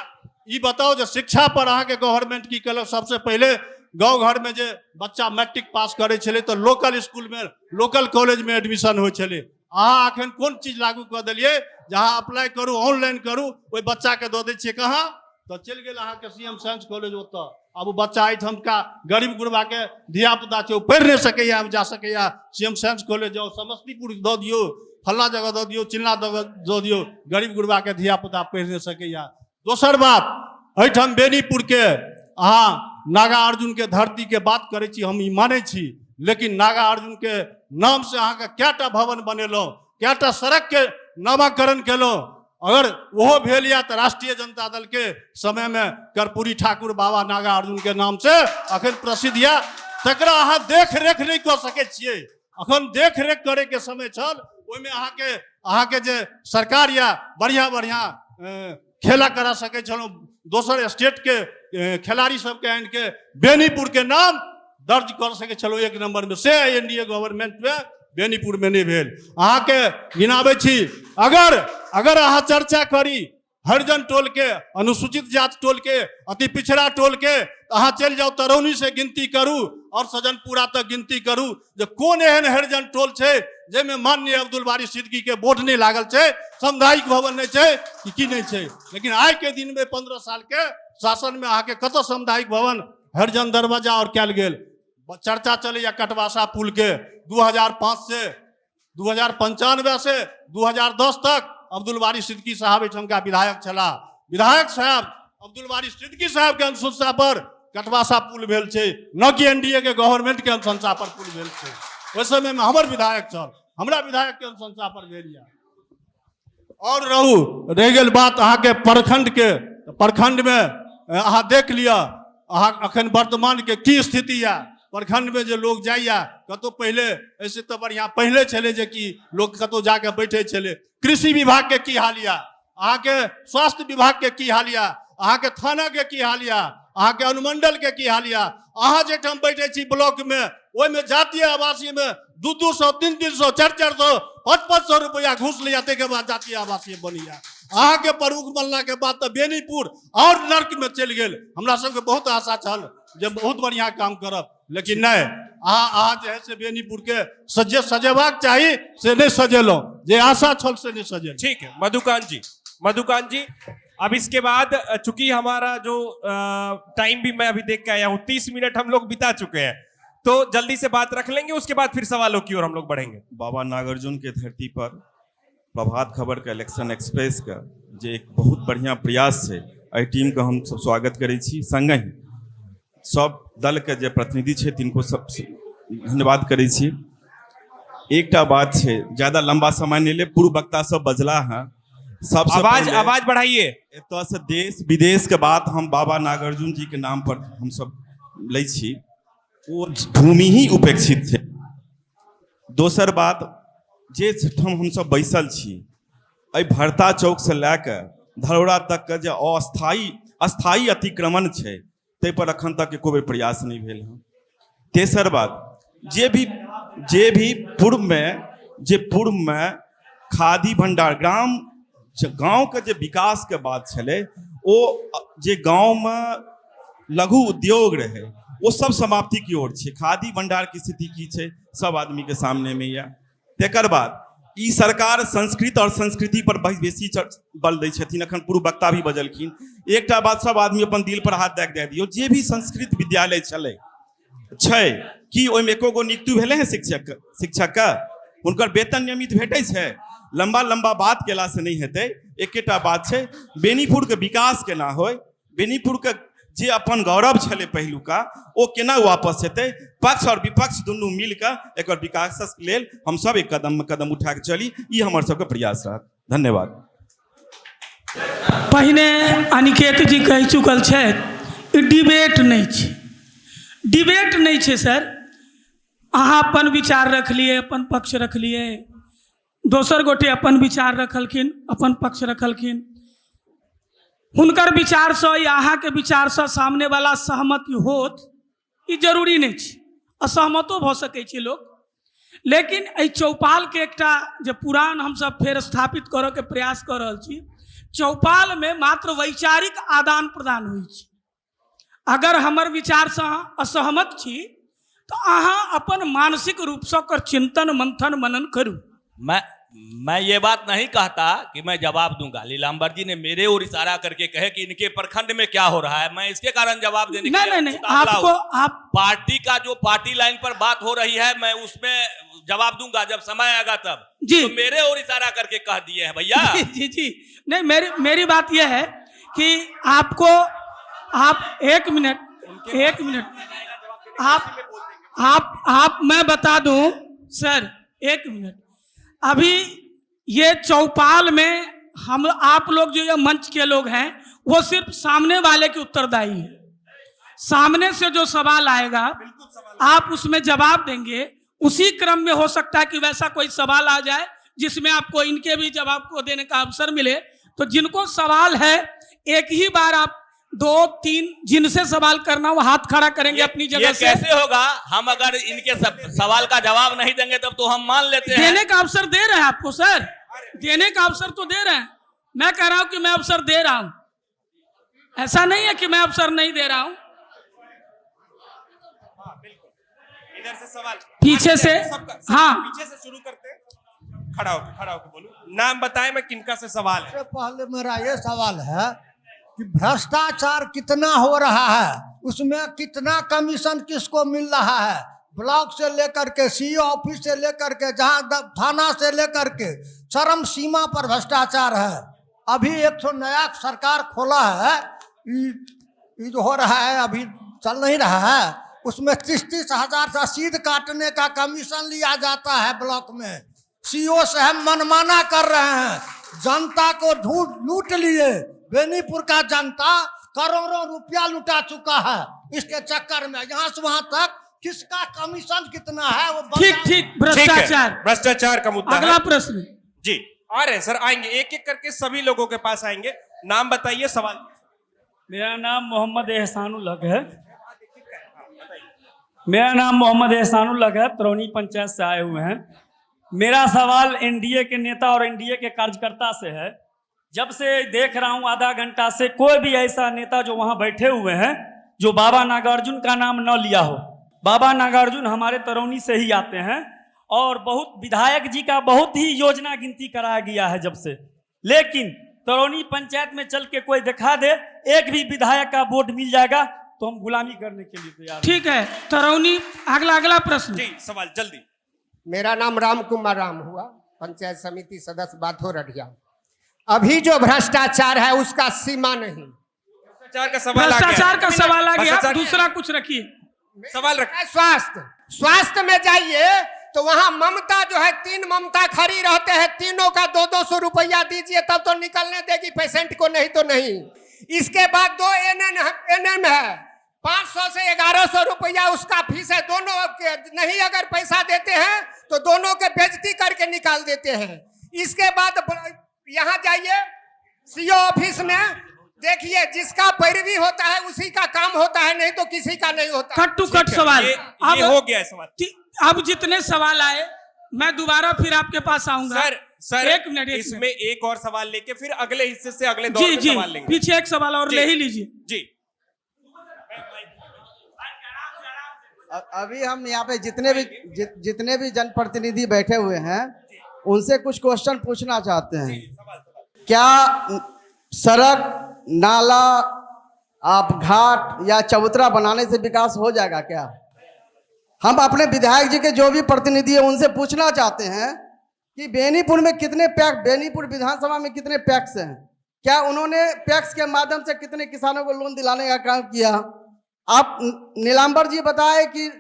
ई बताओ जे शिक्षा पर अहाँ के गवर्नमेंट की केलक? सबसे पहले गाँव घर में जे बच्चा मैट्रिक पास करे छले तो लोकल स्कूल में, लोकल कॉलेज में एडमिशन होइ छले। अहाँ अखन कोन चीज लागू कऽ देलियै? जहाँ अप्लाई करू, ऑनलाइन करू, ओहि बच्चा के दऽ दै छियै कहाँ? तो चलि गेल अहाँके CM साइंस कॉलेज ओतऽ। अब ओ बच्चा एहिठाम का गरीब गुरबा के धिया पुता छै, ओ पढ़ि नहीं सकैया, अब जा सकैया CM साइंस कॉलेज जाओ, समस्तीपुर दऽ दियौ, फल्ला जगह दऽ दियौ, चिल्ला दऽ दियौ, गरीब गुरबा के धिया पुता पढ़ि नहीं सकैया। दोसर बात, एहिठाम बेनीपुर के अहाँ नागार्जुन के धरती के बात करै छी, हम ई मानै छी, लेकिन नागार्जुन के नाम से अहाँके कैटा भवन बनेलहुँ, कैटा सड़क के नामाकरण केलहुँ। अगर वो भेल या तो राष्ट्रीय जनता दल के समय में कर्पूरी ठाकुर बाबा नागार्जुन के नाम से अखन प्रसिद्ध या, तकरा अहाँ देख रेख नहीं कर सके छियै। अखन देख रेख करे के समय छल, ओहिमे अहाँके जे सरकार या बढ़िया बढ़िया खेला करा सके छलहुँ, दोसर स्टेट के खिलाड़ी सबके आनि के बेनीपुर के नाम दर्ज कर सके छलहुँ 1 नंबर में, से NDA गवर्नमेंट में बेनीपुर में नहीं भेल। अहाँके गिनाबै छी, अगर अहाँ चर्चा करी हरिजन टोल के, अनुसूचित जाति टोल के, अति पिछड़ा टोल के, अहाँ चलि जाओ तरौनी से गिनती करू और सजनपुरा तक गिनती करू जे कोन एहन हरिजन टोल छै जाहिमे माननीय अब्दुल बारी सिद्दीकी के बोर्ड नहीं लागल छै, सामुदायिक भवन नहीं छै कि नहीं छै। लेकिन आइ के दिन में 15 साल के शासन में अहाँके कतऽ सामुदायिक भवन, हरिजन दरवाजा और कयल गेल। चर्चा चलैया कटवासा पुल के 2005 से 2095 से 2010 तक अब्दुल बारी सिद्दीकी साहब एहिठाम का विधायक छला। विधायक साहब अब्दुल बारी सिद्दीकी साहब के अनुशंसा पर कटवासा पुल भेल छै, न कि NDA के गवर्नमेंट के अनुशंसा पर पुल भेल छै। ओहि समय में हमर विधायक छल, हमरा विधायक के अनुशंसा पर भेल या। और रह गेल बात अहाँके प्रखंड के, प्रखंड में अहाँ देख लिया अहाँ अखन वर्तमान के की स्थिति या। प्रखंड में जो लोग जाइया कतो पहले ऐसे तो बढ़िया पहले चले जे कि लोग कतो जाके बैठे चले। कृषि विभाग के की हाल या, अहाँ के स्वास्थ्य विभाग के की हाल या, अहाँ के थाना के की हाल या, अहाँ के अनुमंडल के की हाल या। अहाँ जेठाम बैठे छी ब्लॉक में, ओहि में जातीय आवासीय में 200, 300, 400, 500 रुपया घूस लिया, के बाद जातीय आवासीय बनिया। अहाँ के प्रमुख बनला के बाद तो बेनीपुर और नर्क में चल गेल। हमरा सबके बहुत आशा छल जे बहुत बढ़िया काम करब, लेकिन नहीं, अहाँ जे है से बेनीपुर के सजेबाक चाहिए से नहीं सजेलो, जे आशा छल से नहीं सजेल। ठीक है मधुकांत जी, अब इसके बाद चूंकि हमारा जो टाइम भी मैं अभी देख के आया हूँ 30 मिनट हम लोग बिता चुके हैं, तो जल्दी से बात रख लेंगे, उसके बाद फिर सवालों की ओर हम लोग बढ़ेंगे। बाबा नागार्जुन के धरती पर प्रभात खबर के इलेक्शन एक्सप्रेस का जे एक बहुत बढ़िया प्रयास है, एहि टीम का हम सब स्वागत करै छी। संगे सब दल के जे प्रतिनिधि छै तिनको सब धन्यवाद करै छी। एकटा बात छै, ज्यादा लंबा समय नहीं ले, पूर्व वक्ता सब बजला है, सबसे आवाज बढ़ाइए। एतऽ से देश विदेश के बात हम बाबा नागार्जुन जी के नाम पर हम सब लै छी, वो भूमि ही उपेक्षित है। दोसर बात, जे हम सब बैसल छी, एहि भरता चौक से लैके धरौरा तक के जे अस्थायी अतिक्रमण छै, ताहि पर अखन तक एको बेर प्रयास नहीं भेल है। तेसर बात, जे भी पूर्व में खादी भंडार गांव के जे विकास के बात छले, ओ जे गांव में लघु उद्योग रहे, वो सब समाप्ति की ओर छै। खादी भंडार की स्थिति की छै, सब आदमी के सामने में या। तेकर बाद ई सरकार संस्कृत और संस्कृति पर बेसी बल दै छथिन। अखन पूर्व वक्ता भी बजलखिन, एकटा बात सब आदमी अपन दिल पर हाथ दे दियौ, जे भी संस्कृत विद्यालय छलै छै कि ओहिमे एको गो नियुक्ति भेलै है शिक्षक के, हुनकर वेतन नियमित भेटै छै। लंबा बात केला से नहीं हेतै। एकेटा बात छै, बेनीपुर के विकास केना होय, बेनीपुर के जे अपन गौरव छलै पहिलुका, ओ केना वापस हेतै। पक्ष और विपक्ष दुनू मिलकर एकर विकासक लेल हम सब एक कदम उठा के चली, ई हमर सबके प्रयास रहत। धन्यवाद। पहिने अनिकेत जी कहि चुकल छथि, डिबेट नहीं छै सर। अहाँ अपन विचार रखलिए, अपन पक्ष रखलिए, दोसर गोटे अपन विचार रखलखिन, अपन पक्ष रखलखिन। हुनकर विचार से या अहाँ के विचार से सामने वाला सहमत होत, ई जरूरी नहीं छै। असहमतो भ सकै छै लोग। लेकिन एहि चौपाल के एकटा जे पुरान हम सब फेर स्थापित करऽ के प्रयास कर रहल छी, चौपाल में मात्र वैचारिक आदान प्रदान होइ छै। अगर हमर विचार से अहाँ असहमत छी तो अहाँ अपन मानसिक रूप से ओकर चिंतन मंथन मनन करू। मैं ये बात नहीं कहता कि मैं जवाब दूंगा। लीलाम्बर जी ने मेरे ओर इशारा करके कहे कि इनके प्रखंड में क्या हो रहा है, मैं इसके कारण जवाब देने के लिए नहीं उतावला आपको हूं। आप पार्टी का जो पार्टी लाइन पर बात हो रही है मैं उसमें जवाब दूंगा जब समय आएगा तब। जी। तो मेरे ओर इशारा करके कह दिए हैं भैया। जी नहीं, मेरी बात यह है कि आपको आप एक मिनट आप मैं बता दूं सर, एक मिनट। अभी ये चौपाल में हम आप लोग जो ये मंच के लोग हैं वो सिर्फ सामने वाले के उत्तरदायी है। सामने से जो सवाल आएगा आप उसमें जवाब देंगे। उसी क्रम में हो सकता है कि वैसा कोई सवाल आ जाए जिसमें आपको इनके भी जवाब को देने का अवसर मिले। तो जिनको सवाल है एक ही बार आप 2-3 जिनसे सवाल करना वो हाथ खड़ा करेंगे अपनी जगह से। कैसे होगा? हम अगर इनके सवाल का जवाब नहीं देंगे तब तो हम मान लेते हैं। देने का अवसर दे रहे हैं आपको सर, देने का अवसर तो दे रहे हैं। मैं कह रहा हूं कि मैं अवसर दे रहा हूं, ऐसा नहीं है कि मैं अवसर नहीं दे रहा हूं। इधर से सवाल पीछे से, हाँ पीछे से शुरू करते हैं। खड़ा होकर बोलूं, नाम बताएं, मैं किनका से सवाल है। पहले मेरा ये सवाल है कि भ्रष्टाचार कितना हो रहा है, उसमें कितना कमीशन किसको मिल रहा है, ब्लॉक से लेकर के सीईओ ऑफिस से लेकर के जहाँ थाना से लेकर के चरम सीमा पर भ्रष्टाचार है। अभी एक तो नया सरकार खोला है, ये जो हो रहा है अभी चल नहीं रहा है, उसमें 30-30 हजार से रसीद काटने का कमीशन लिया जाता है ब्लॉक में। सीईओ से हम मनमाना कर रहे हैं, जनता को लूट लिए। बेनीपुर का जनता करोड़ों रुपया लुटा चुका है इसके चक्कर में। यहाँ से वहां तक किसका कमीशन कितना है वो ठीक भ्रष्टाचार का मुद्दा। अगला प्रश्न जी आ रहे हैं सर, आएंगे एक एक करके सभी लोगों के पास आएंगे। नाम बताइए, सवाल। मेरा नाम मोहम्मद एहसानुल हक है। मेरा नाम मोहम्मद एहसानुल हक है, तरौनी पंचायत से आए हुए हैं। मेरा सवाल एनडीए के नेता और एनडीए के कार्यकर्ता से है। जब से देख रहा हूं आधा घंटा से कोई भी ऐसा नेता जो वहां बैठे हुए हैं जो बाबा नागार्जुन का नाम न लिया हो। बाबा नागार्जुन हमारे तरौनी से ही आते हैं और बहुत विधायक जी का बहुत ही योजना गिनती कराया गया है जब से। लेकिन तरौनी पंचायत में चल के कोई दिखा दे एक भी विधायक का वोट मिल जाएगा तो हम गुलामी करने के लिए तैयार। ठीक है तरौनी, अगला प्रश्न। जी सवाल जल्दी। मेरा नाम राम कुमार राम हुआ, पंचायत समिति सदस्य बाथो रढ़िया। अभी जो भ्रष्टाचार है उसका सीमा नहीं। भ्रष्टाचार का सवाल आ गया, दूसरा कुछ रखिए सवाल रखिए। स्वास्थ्य में जाइए तो वहां ममता जो है 3 ममता खड़ी रहते हैं, तीनों का 200 रुपया दीजिए तब तो निकलने देगी पेशेंट को, नहीं तो नहीं। इसके बाद 2 एनएम है, 500 से 1100 रुपया उसका फीस है। दोनों नहीं अगर पैसा देते हैं तो दोनों के बेइज्जती करके निकाल देते हैं। इसके बाद यहाँ जाइए सीईओ ऑफिस में देखिए, जिसका पैरवी होता है उसी का काम होता है, नहीं तो किसी का नहीं होता। कट टू कट सवाल। ये हो गया है सवाल। अब जितने सवाल आए मैं दोबारा फिर आपके पास आऊंगा। सर एक मिनट इसमें एक और सवाल लेके फिर अगले हिस्से से अगले दौर में सवाल लेंगे। पीछे एक सवाल और ले ही लीजिए। जी अभी हम यहाँ पे जितने भी जनप्रतिनिधि बैठे हुए हैं उनसे कुछ क्वेश्चन पूछना चाहते हैं। क्या सड़क, नाला, आप घाट या चबूतरा बनाने से विकास हो जाएगा क्या? हम अपने विधायक जी के जो भी प्रतिनिधि है उनसे पूछना चाहते हैं कि बेनीपुर में कितने पैक्स, बेनीपुर विधानसभा में कितने पैक्स हैं? क्या उन्होंने पैक्स के माध्यम से कितने किसानों को लोन दिलाने का काम किया? आप नीलाम्बर जी बताए कि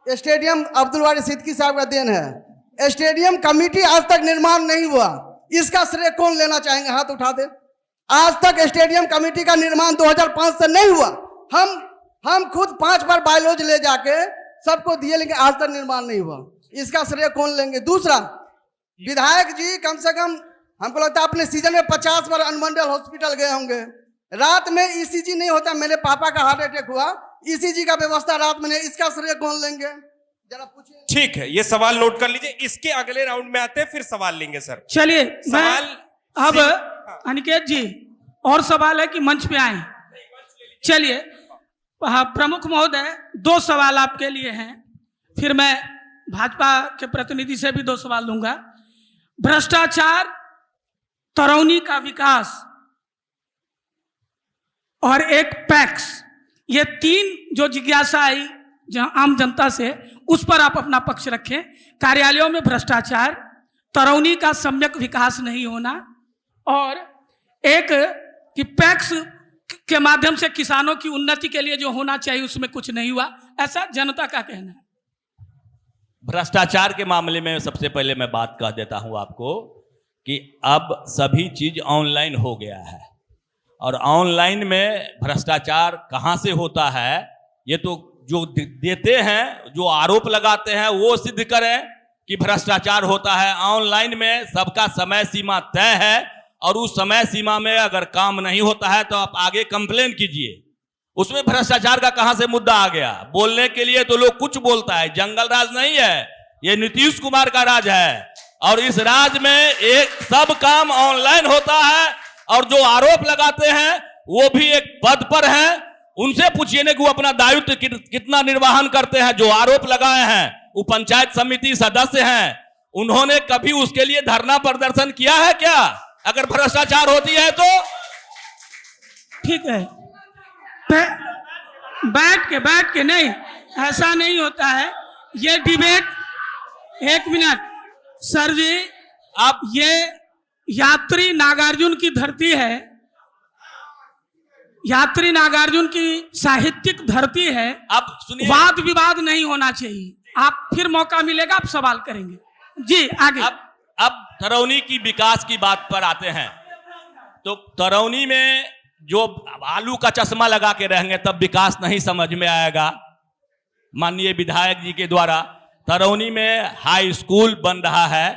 स्टेडियम अब्दुल वारी सिद्दीकी साहब का देन है। स्टेडियम कमेटी आज तक निर्माण नहीं हुआ, इसका श्रेय कौन लेना चाहेंगे? हाथ उठा दे। आज तक स्टेडियम कमेटी का निर्माण 2005 से नहीं हुआ। हम खुद 5 बार बायलॉज ले जाके सबको दिए, लेकिन आज तक निर्माण नहीं हुआ, इसका श्रेय कौन लेंगे? दूसरा, विधायक जी कम से कम हमको लगता है अपने सीजन में 50 बार अनुमंडल हॉस्पिटल गए होंगे। रात में ईसीजी नहीं होता, मेरे पापा का हार्ट अटैक हुआ, ईसीजी का व्यवस्था रात में नहीं, इसका श्रेय कौन लेंगे? जरा पूछिए। ठीक है, ये सवाल नोट कर लीजिए। इसके अगले राउंड में आते हैं, फिर सवाल लेंगे सर। चलिए सवाल अब अनिकेत जी और सवाल है कि मंच पे आए। चलिए प्रमुख महोदय 2 सवाल आपके लिए हैं, फिर मैं भाजपा के प्रतिनिधि से भी 2 सवाल लूंगा। भ्रष्टाचार, तरौनी का विकास और एक पैक्स, ये तीन जो जिज्ञासा आई आम जनता से, उस पर आप अपना पक्ष रखें। कार्यालयों में भ्रष्टाचार, तरौनी का सम्यक विकास नहीं होना, और एक कि पैक्स के माध्यम से किसानों की उन्नति के लिए जो होना चाहिए उसमें कुछ नहीं हुआ, ऐसा जनता का कहना है। भ्रष्टाचार के मामले में सबसे पहले मैं बात कह देता हूं आपको कि अब सभी चीज ऑनलाइन हो गया है, और ऑनलाइन में भ्रष्टाचार कहां से होता है, ये तो जो देते हैं, जो आरोप लगाते हैं, वो सिद्ध करें कि भ्रष्टाचार होता है। ऑनलाइन में सबका समय सीमा तय है, और उस समय सीमा में अगर काम नहीं होता है तो आप आगे कंप्लेन कीजिए। उसमें भ्रष्टाचार का कहां से मुद्दा आ गया? बोलने के लिए तो लोग कुछ बोलता है, जंगल राज नहीं है, ये नीतीश कुमार का राज है, और इस राज में एक सब काम ऑनलाइन होता है, और जो आरोप लगाते हैं वो भी एक पद पर हैं, उनसे पूछिए ना कि वो अपना दायित्व कितना निर्वहन करते हैं। जो आरोप लगाए हैं वो पंचायत समिति सदस्य हैं, उन्होंने कभी उसके लिए धरना प्रदर्शन किया है क्या? अगर भ्रष्टाचार होती है तो ठीक है, बैठ के नहीं, ऐसा नहीं होता है ये डिबेट। एक मिनट सर जी, आप, ये यात्री नागार्जुन की धरती है, यात्री नागार्जुन की साहित्यिक धरती है। आप सुनिए, वाद विवाद नहीं होना चाहिए। आप फिर मौका मिलेगा, आप सवाल करेंगे जी, आगे। अब तरौनी की विकास की बात पर आते हैं, तो तरौनी में जो आलू का चश्मा लगा के रहेंगे तब विकास नहीं समझ में आएगा। माननीय विधायक जी के द्वारा तरौनी में हाई स्कूल बन रहा है,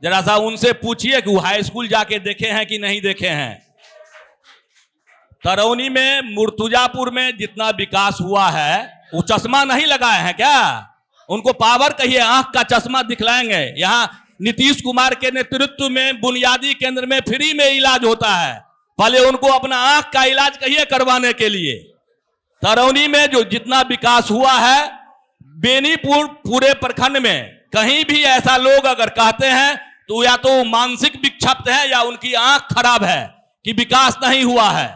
जरा सा उनसे पूछिए कि वो हाई स्कूल जाके देखे हैं कि नहीं देखे हैं। तरौनी में मुर्तुजापुर में जितना विकास हुआ है वो चश्मा नहीं लगाए हैं क्या? उनको पावर कहिए, आंख का चश्मा दिखलाएंगे। यहाँ नीतीश कुमार के नेतृत्व में बुनियादी केंद्र में फ्री में इलाज होता है, पहले उनको अपना आंख का इलाज कहिए करवाने के लिए। तरौनी में जो जितना विकास हुआ है, बेनीपुर पूरे प्रखंड में कहीं भी ऐसा लोग अगर कहते हैं तो या तो मानसिक विक्षिप्त है या उनकी आंख खराब है कि विकास नहीं हुआ है।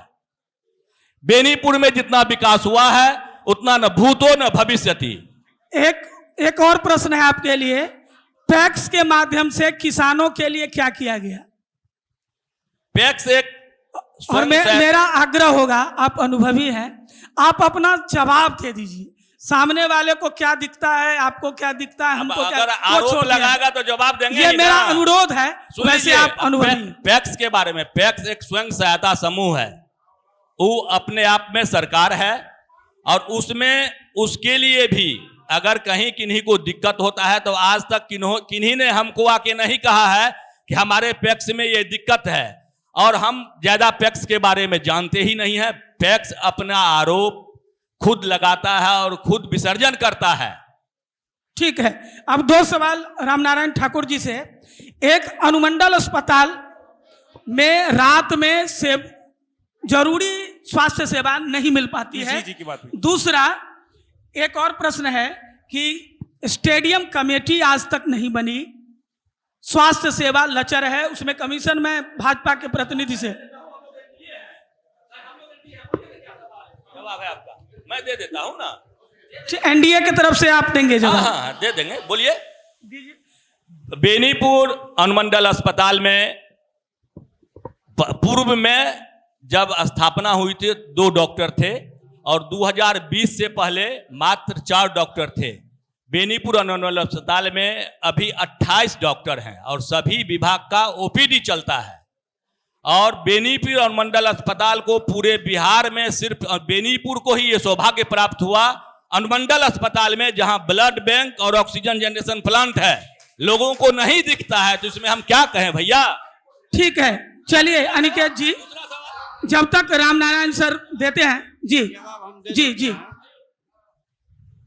बेनीपुर में जितना विकास हुआ है उतना न भूतो न भविष्यति। एक और प्रश्न है आपके लिए, पैक्स के माध्यम से किसानों के लिए क्या किया गया? पैक्स एक, और मेरा आग्रह होगा, आप अनुभवी हैं, आप अपना जवाब दे दीजिए। सामने वाले को क्या दिखता है, आपको क्या दिखता है, हमको क्या, अगर आरोप लगाएगा तो जवाब देंगे। ये मेरा अनुरोध है। वैसे आप अनुभवी। पैक्स के बारे में, पैक्स एक स्वयं सहायता समूह है, वो अपने आप में सरकार है, और उसमें उसके लिए भी अगर कहीं किन्हीं को दिक्कत होता है तो आज तक किन्हीं ने हमको आके नहीं कहा है कि हमारे पैक्स में ये दिक्कत है, और हम ज्यादा पैक्स के बारे में जानते ही नहीं है। पैक्स अपना आरोप खुद लगाता है और खुद विसर्जन करता है। ठीक है, अब दो सवाल रामनारायण ठाकुर जी से। एक, अनुमंडल अस्पताल में रात में से जरूरी स्वास्थ्य सेवा नहीं मिल पाती है। जी की बात। दूसरा, एक और प्रश्न है कि स्टेडियम कमेटी आज तक नहीं बनी, स्वास्थ्य सेवा लचर है, उसमें कमीशन में भाजपा के प्रतिनिधि से। जवाब है आपका, मैं दे देता हूं ना। एनडीए की तरफ से आप देंगे जवाब? हाँ, दे देंगे, बोलिए। बेनीपुर अनुमंडल अस्पताल में पूर्व में जब स्थापना हुई थी 2 डॉक्टर थे, और 2020 से पहले मात्र 4 डॉक्टर थे। बेनीपुर अनुमंडल अस्पताल में अभी 28 डॉक्टर हैं, और सभी विभाग का ओपीडी चलता है। और बेनीपुर अनुमंडल अस्पताल को पूरे बिहार में सिर्फ बेनीपुर को ही ये सौभाग्य प्राप्त हुआ, अनुमंडल अस्पताल में जहां ब्लड बैंक और ऑक्सीजन जनरेशन प्लांट है, लोगों को नहीं दिखता है, तो इसमें हम क्या कहें भैया? ठीक है, चलिए अनिकेत जी, जब तक रामनारायण सर देते हैं जी। जी जी,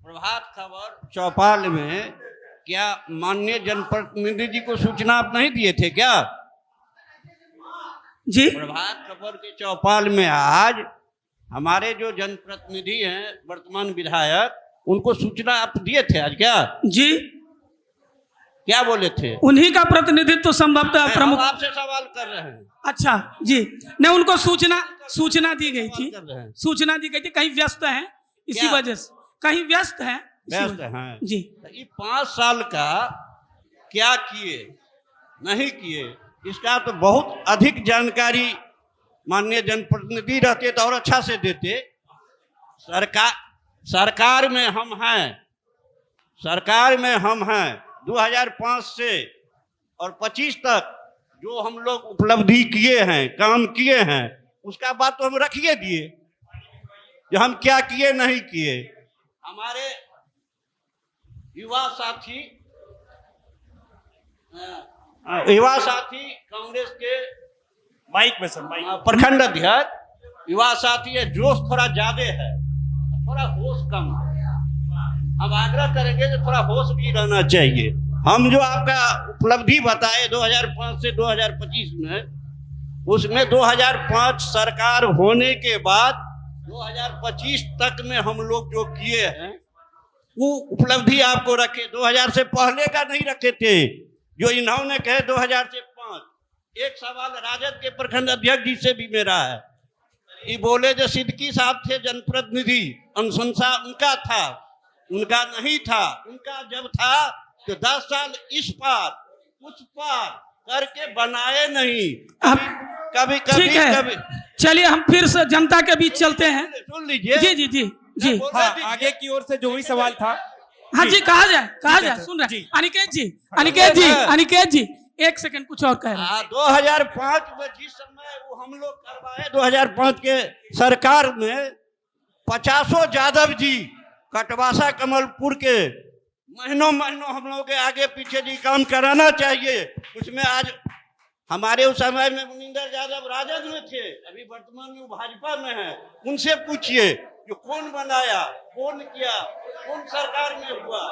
प्रभात खबर चौपाल में क्या माननीय जनप्रतिनिधि जी को सूचना आप नहीं दिए थे क्या? जी, प्रभात खबर के चौपाल में आज हमारे जो जनप्रतिनिधि हैं, वर्तमान विधायक, उनको सूचना आप दिए थे आज क्या? जी, क्या बोले थे? उन्हीं का प्रतिनिधित्व संभवतः प्रमुख। हम आपसे सवाल कर रहे हैं। अच्छा जी, नहीं उनको सूचना दी गई थी, कर रहे हैं। सूचना दी गई थी, कहीं व्यस्त हैं इसी क्या? वजह से, कहीं व्यस्त हैं इसी व्यस्त वजह- हैं जी। तो ये 5 साल का क्या किए नहीं किए, इसका तो बहुत अधिक जानकारी माननीय जनप्रतिनिधि रहते तो और अच्छा से देते। सरकार में हम हैं, सरकार में हम हैं। 2005 से और 25 तक जो हम लोग उपलब्धि किए हैं, काम किए हैं, उसका बात तो हम रखिए दिए, जो हम क्या किए नहीं किए। हमारे युवा साथी कांग्रेस के माइक में सर, माइक। प्रखंड अध्यक्ष, युवा साथी है, जोश थोड़ा ज्यादा है, थोड़ा होश कम है। हम आग्रह करेंगे कि थोड़ा होश भी रहना चाहिए। हम जो आपका उपलब्धि बताए 2005 से 2025 में, उसमें 2005 सरकार होने के बाद 2025 तक में हम लोग जो किए हैं वो उपलब्धि आपको रखे। 2000 से पहले का नहीं रखे थे जो इन्होंने कहे 2000 से 5। एक सवाल राजद के प्रखंड अध्यक्ष जी से भी मेरा है, ये बोले जो सिद्दीकी साहब थे जनप्रतिनिधि, अनुशंसा उनका था, उनका नहीं था। उनका जब था तो 10 साल इस पार उस पार करके बनाए नहीं। कभी ठीक है, कभी चलिए हम फिर से जनता के बीच चलते हैं। सुन लीजिए। जी जी जी जी, हाँ, आगे की ओर से जो भी सवाल था। हाँ जी, कहा जाए, सुन रहे हैं। अनिकेत जी 1 सेकंड कुछ और कह रहे हैं। 2005 में जिस समय वो हम लोग करवाए, 2005 के सरकार में 50 यादव जी कटवासा कमलपुर के महीनों हम लोग के आगे पीछे जी काम कराना चाहिए। उसमें आज हमारे उस समय में मुनिंदर यादव राजद में थे, अभी वर्तमान में भाजपा में है। उनसे पूछिए जो कौन बनाया, कौन किया, कौन सरकार में हुआ।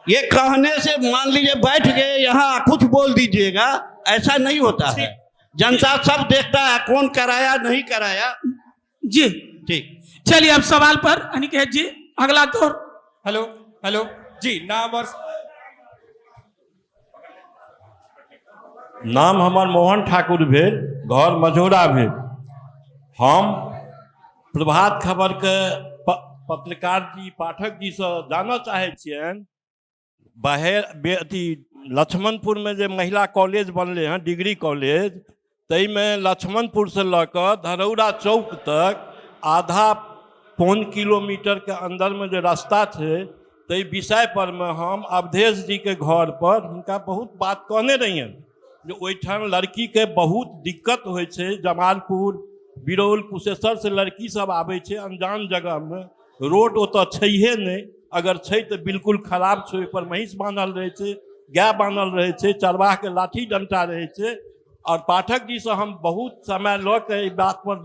ये कहने से मान लीजिए बैठ गए यहाँ कुछ बोल दीजिएगा, ऐसा नहीं होता है। जनता सब देखता है कौन कराया नहीं कराया। जी ठीक, चलिए अब सवाल पर अनिकेत जी अगला दौर। हेलो जी, नाम और नाम हमार मोहन ठाकुर भेल, घर मझौरा भेल। हम प्रभात खबर के पत्रकार जी, पाठक जी से जानना चाहे छियन, अथी लक्ष्मणपुर में जो महिला कॉलेज बनले हैं, डिग्री कॉलेज, तई में लक्ष्मणपुर से लकर धरौरा चौक तक आधा पौन किलोमीटर के अंदर में जो रास्ता थे, तई विषय पर में हम अवधेश जी के घर पर उनका बहुत बात कहने रहिए जो ओहिठाम लड़की के बहुत दिक्कत होइ छै। जमालपुर, बिरौल, कुशेश्वर से लड़की सब आबै छै अनजान जगह में, रोड ओतऽ छैहे नहीं, अगर छै तो बिल्कुल खराब छै। ओहिपर महींस बांधल रहे छै, गाय बांधल रहे छै, चरवाह के लाठी डंटा रहे छै। और पाठक जी से हम बहुत समय लऽ के बात पर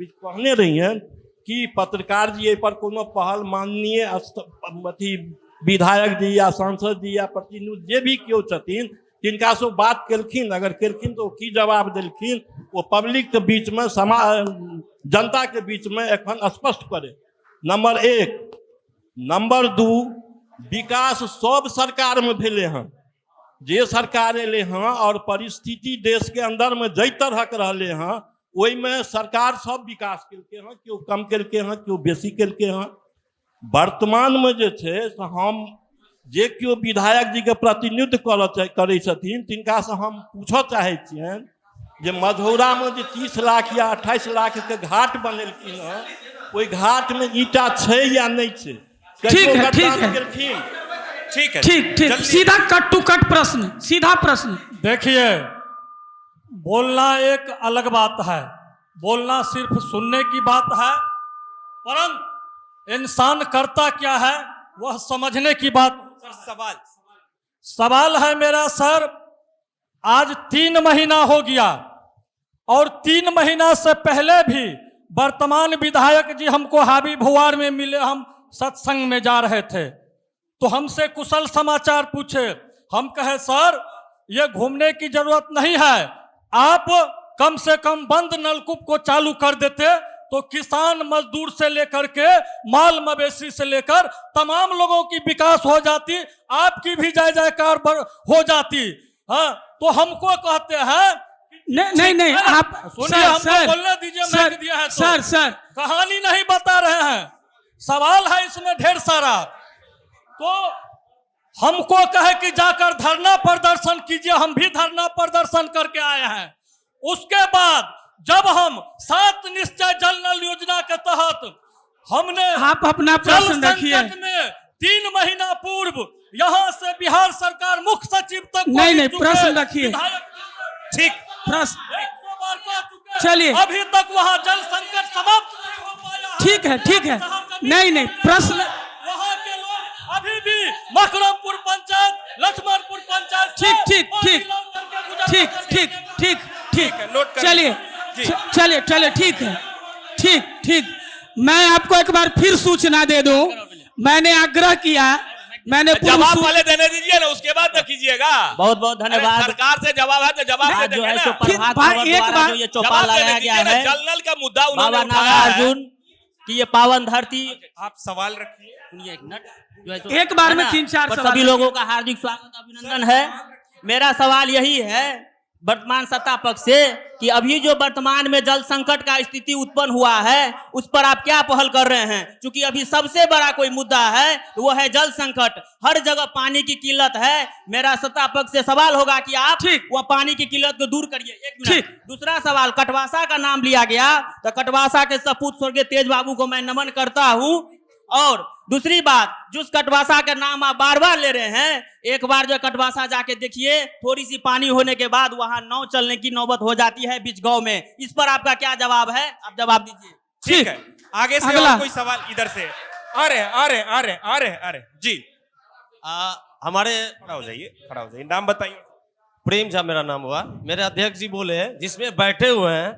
कहने रहिए कि पत्रकार जी एहि पर कोनो पहल माननीय अथी विधायक जी या सांसद जी या प्रतिनिधि जे भी केओ छथिन तिनका से बात केलखिन, अगर केलखिन तो की जवाब देलखिन वो पब्लिक के बीच में, जनता के बीच में एखन स्पष्ट करे। नंबर 1। नंबर 2, विकास सब सरकार में भेले हैं, जे सरकार एले हैं और परिस्थिति देश के अंदर में जै तरह के रहले हैं ओहि में सरकार सब विकास केलके हैं, क्यों कम केलके हैं, क्यों बेसी केलके हैं। वर्तमान में जे छै से हम जे क्यों विधायक जी के प्रतिनिधित्व करे छथिन तिनका से हम पूछऽ चाहे छियन जे मझौरा में जे 30 लाख या 28 लाख के घाट बनेलखिन हैं, ओहि घाट में ईटा छै या नहीं छै? ठीक है, ठीक, सीधा कट टू कट प्रश्न, सीधा प्रश्न। देखिए, बोलना एक अलग बात है, बोलना सिर्फ सुनने की बात है, परंतु इंसान करता क्या है वह समझने की बात। सवाल है मेरा सर, आज 3 महीना हो गया और 3 महीना से पहले भी वर्तमान विधायक जी हमको हावी भुआर में मिले, हम सत्संग में जा रहे थे तो हमसे कुशल समाचार पूछे। हम कहे सर ये घूमने की जरूरत नहीं है, आप कम से कम बंद नलकूप को चालू कर देते तो किसान मजदूर से लेकर के माल मवेशी से लेकर तमाम लोगों की विकास हो जाती, आपकी भी जय जयकार हो जाती। हाँ, तो हमको कहते हैं नहीं आप सुनिए, हमको बोलने दीजिए, मैं दिया है तो। सर कहानी नहीं बता रहे हैं, सवाल है इसमें ढेर सारा। तो हमको कहे कि जाकर धरना प्रदर्शन कीजिए, हम भी धरना प्रदर्शन करके आए हैं। उसके बाद जब हम 7 निश्चय जल नल योजना के तहत हमने आप अपना प्रश्न रखिए। में 3 महीना पूर्व यहाँ से बिहार सरकार मुख्य सचिव तक नहीं प्रश्न रखिए। ठीक, प्रश्न 100 बार कह चुके, चलिए। अभी तक वहाँ जल संकट समाप्त नहीं हो पाया। ठीक है नहीं प्रश्न, वहाँ के लोग अभी भी मकरमपुर पंचायत, लक्ष्मणपुर पंचायत, ठीक चलिए ठीक। मैं आपको एक बार फिर सूचना दे दूं, मैंने आग्रह किया, मैंने जवाब पहले देने दीजिए ना, उसके बाद न कीजिएगा। बहुत बहुत धन्यवाद। सरकार से जवाब है तो जवाब दे देंगे ना। प्रभात खबर द्वारा जो ये चौपाल लाया गया है, जल नल का मुद्दा उन्होंने बाबा नागार्जुन की ये पावन धरती। आप सवाल रखिए, सुनिए एक मिनट, एक बार में 3-4 सवाल। सभी लोगों का हार्दिक स्वागत अभिनंदन है। मेरा सवाल यही है वर्तमान सत्ता पक्ष से कि अभी जो वर्तमान में जल संकट का स्थिति उत्पन्न हुआ है, उस पर आप क्या पहल कर रहे हैं? क्योंकि अभी सबसे बड़ा कोई मुद्दा है तो वो है जल संकट, हर जगह पानी की किल्लत है। मेरा सत्ता पक्ष से सवाल होगा कि आप वो पानी की किल्लत को दूर करिए। एक मिनट। दूसरा सवाल, कटवासा का नाम लिया गया, तो कटवासा के सपूत स्वर्गीय तेज बाबू को मैं नमन करता हूँ। और दूसरी बात, जिस कटवासा का नाम आप बार बार ले रहे हैं, एक बार जो कटवासा जाके देखिए, थोड़ी सी पानी होने के बाद वहां नाव चलने की नौबत हो जाती है बीच गांव में। इस पर आपका क्या जवाब है? आप जवाब दीजिए। ठीक है, आगे से और कोई सवाल इधर से। अरे जी, हमारे खड़ा हो जाइए, नाम बताइए। प्रेम झा मेरा नाम हुआ। मेरे अध्यक्ष जी बोले हैं जिसमें बैठे हुए हैं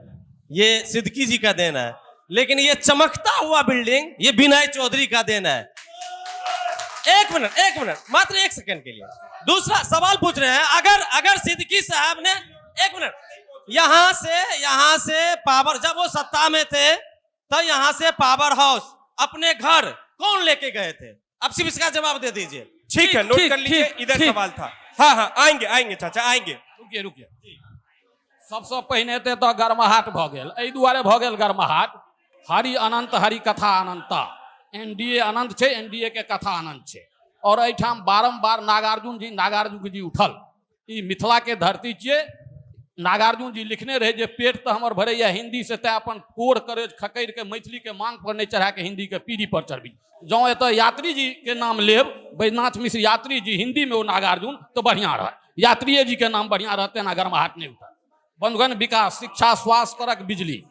ये सिद्दीकी जी का देन है, लेकिन ये चमकता हुआ बिल्डिंग ये विनय चौधरी का देन है। एक मिनट मात्र 1 सेकंड के लिए दूसरा सवाल पूछ रहे हैं। अगर सिद्दीकी साहब ने, एक मिनट, यहाँ से पावर, जब वो सत्ता में थे तो यहाँ से पावर हाउस अपने घर कौन लेके गए थे? अब सिर्फ इसका जवाब दे दीजिए। ठीक है, नोट कर लीजिए। इधर सवाल था। हाँ, आएंगे चाचा, आएंगे। रुकिए। सबसे पहले तो गर्माहट भ गेल, एहि दुआरे भ गेल गर्माहट। हरि अनंत हरि कथा अनंता, एनडीए अनंत छे, एनडीए के कथा अनंत छे। और एठाम बारंबार नागार्जुन जी उठल। ई मिथिला के धरती छिए। नागार्जुन जी लिखने रहे जे पेट तो हमर भरैया हिंदी से, तै अपन कोर करे खकड़ के मैथिली के मांग पर नहीं चढ़ा के हिंदी के पीढ़ी पर चढ़बी। जौ एत यात्री जी के नाम लेब, बैजनाथ मिश्र यात्री जी, हिंदी में वो नागार्जुन, तो बढ़िया रह। यात्रिये जी के नाम बढ़िया रहते ना, गर्माहट नहीं उठा। बंधुगण, विकास, शिक्षा, स्वास्थ्य, सड़क, बिजली,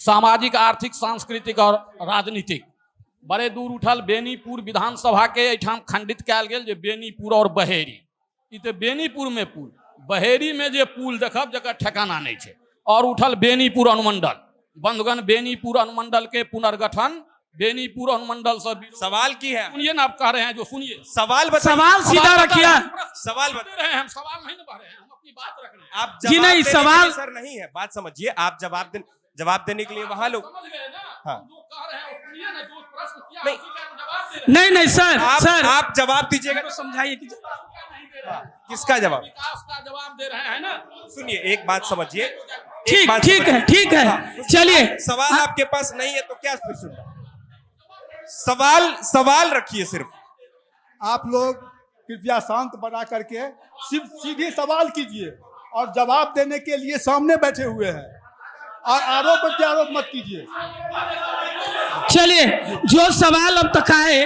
सामाजिक, आर्थिक, सांस्कृतिक और राजनीतिक बड़े दूर उठल। बेनीपुर विधानसभा के एठाम खंडित कयल गेल जे बेनीपुर और बहेरी। ई तो बेनीपुर में पुल, बहेरी में जे पुल देखब जकर ठिकाना नहीं है। और उठल बेनीपुर अनुमंडल। बंधुगण, बेनीपुर अनुमंडल के पुनर्गठन, बेनीपुर अनुमंडल से सवाल की है, सुनिए ना, आप कह रहे हैं जो सुनिए। सवाल सीधा रखिए। सवाल बता रहे हैं, हम सवाल नहीं बता रहे हैं, हम अपनी बात रख रहे हैं। आप जवाब सवाल सर नहीं है, बात समझिए। आप जवाब देने के लिए वहां लोग, हाँ, नहीं सर, आप जवाब दीजिएगा तो समझाइए कि किसका जवाब। विकास का जवाब दे रहे हैं ना। सुनिए, एक बात समझिए। ठीक है, चलिए। सवाल आपके पास नहीं है तो क्या फिर सुनना? सवाल रखिए सिर्फ। आप लोग कृपया शांत बना करके सिर्फ सीधे सवाल कीजिए और जवाब देने के लिए सामने बैठे हुए हैं, और आरोप प्रत्यारोप मत कीजिए। चलिए, जो सवाल अब तक आए,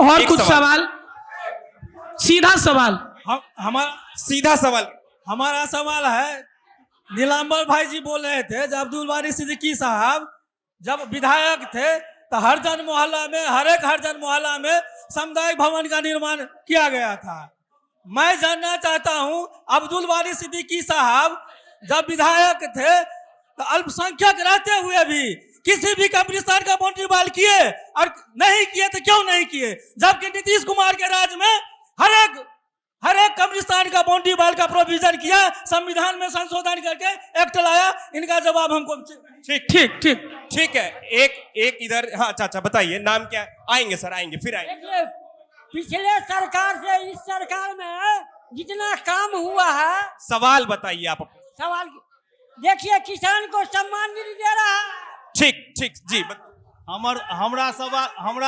और कुछ सवाल, सीधा सवाल। सीधा सवाल हमारा सवाल है, नीलांबर भाई जी बोल रहे थे जब अब्दुल बारी सिद्दीकी साहब जब विधायक थे तो हर जन मोहल्ला में सामुदायिक भवन का निर्माण किया गया था। मैं जानना चाहता हूं, अब्दुल बारी सिद्दीकी साहब जब विधायक थे तो अल्पसंख्यक रहते हुए भी किसी भी कब्रिस्तान का बाउंड्री वाल किए, और नहीं किए तो क्यों नहीं किए? जबकि नीतीश कुमार के राज में हर एक कब्रिस्तान का बाउंड्री वाल का प्रोविजन किया, संविधान में संशोधन करके एक्ट लाया। इनका जवाब हमको ठीक ठीक है, एक इधर। हाँ अच्छा बताइए, नाम क्या है? आएंगे सर, आएंगे, फिर आएंगे। देखिए, पिछले सरकार से इस सरकार में जितना काम हुआ है। सवाल बताइए आप। सवाल देखिए, किसान को सम्मान निधि दे रहा है। ठीक जी। हमरा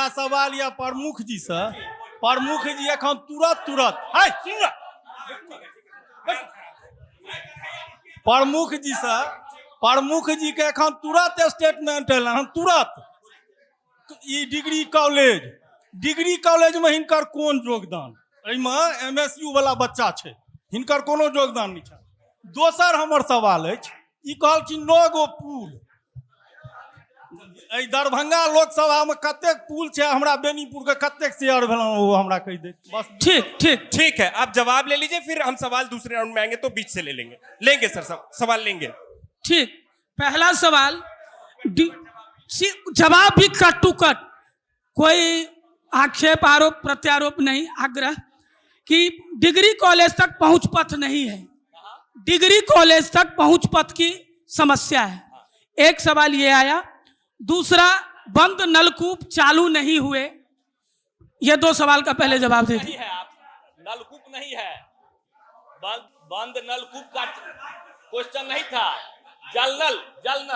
सवाल या प्रमुख जी से, प्रमुख जी एखन तुरत है, प्रमुख जी के एखन तुरत स्टेटमेंट एल हन, तुरत। ई डिग्री कॉलेज में हिनकर कोन योगदान? एहिमे MSU वाला बच्चा छै, हिनकर कोनो योगदान नहीं छै। दोसर हमर सवाल अछि, ई कहलखिन 9 गो पुल, एहि दरभंगा लोकसभा में कतेक पुल छै, हमरा बेनीपुर के कतेक शेयर भेलहुँ वो हमरा कहि दे बस। ठीक है, आप जवाब ले लीजिए, फिर हम सवाल दूसरे राउंड में आएंगे तो बीच से लेंगे सर, सवाल लेंगे। ठीक, पहला सवाल जवाब भी कट टू कट, कोई आक्षेप आरोप प्रत्यारोप नहीं। आग्रह कि डिग्री कॉलेज तक पहुंच पथ नहीं है, डिग्री कॉलेज तक पहुंच पथ की समस्या है। एक सवाल ये आया। दूसरा, बंद नलकूप चालू नहीं हुए। ये 2 सवाल का पहले जवाब दे दीजिए। नलकूप नहीं है, बंद नलकूप का क्वेश्चन नहीं था। जल नल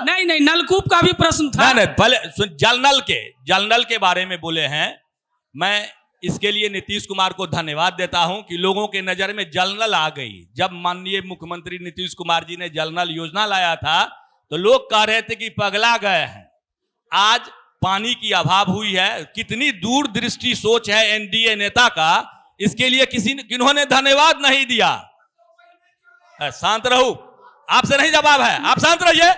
नहीं, नलकूप का भी प्रश्न था। नहीं, पहले जल नल के बारे में बोले हैं। मैं इसके लिए नीतीश कुमार को धन्यवाद देता हूं कि लोगों के नजर में जल नल आ गई। जब माननीय मुख्यमंत्री नीतीश कुमार जी ने जल नल योजना लाया था तो लोग कह रहे थे कि पगला गए हैं। आज पानी की अभाव हुई है। कितनी दूरदृष्टि सोच है एनडीए नेता का, इसके लिए किन्होंने धन्यवाद नहीं दिया। शांत रहो, आपसे नहीं जवाब है, आप शांत रहिए।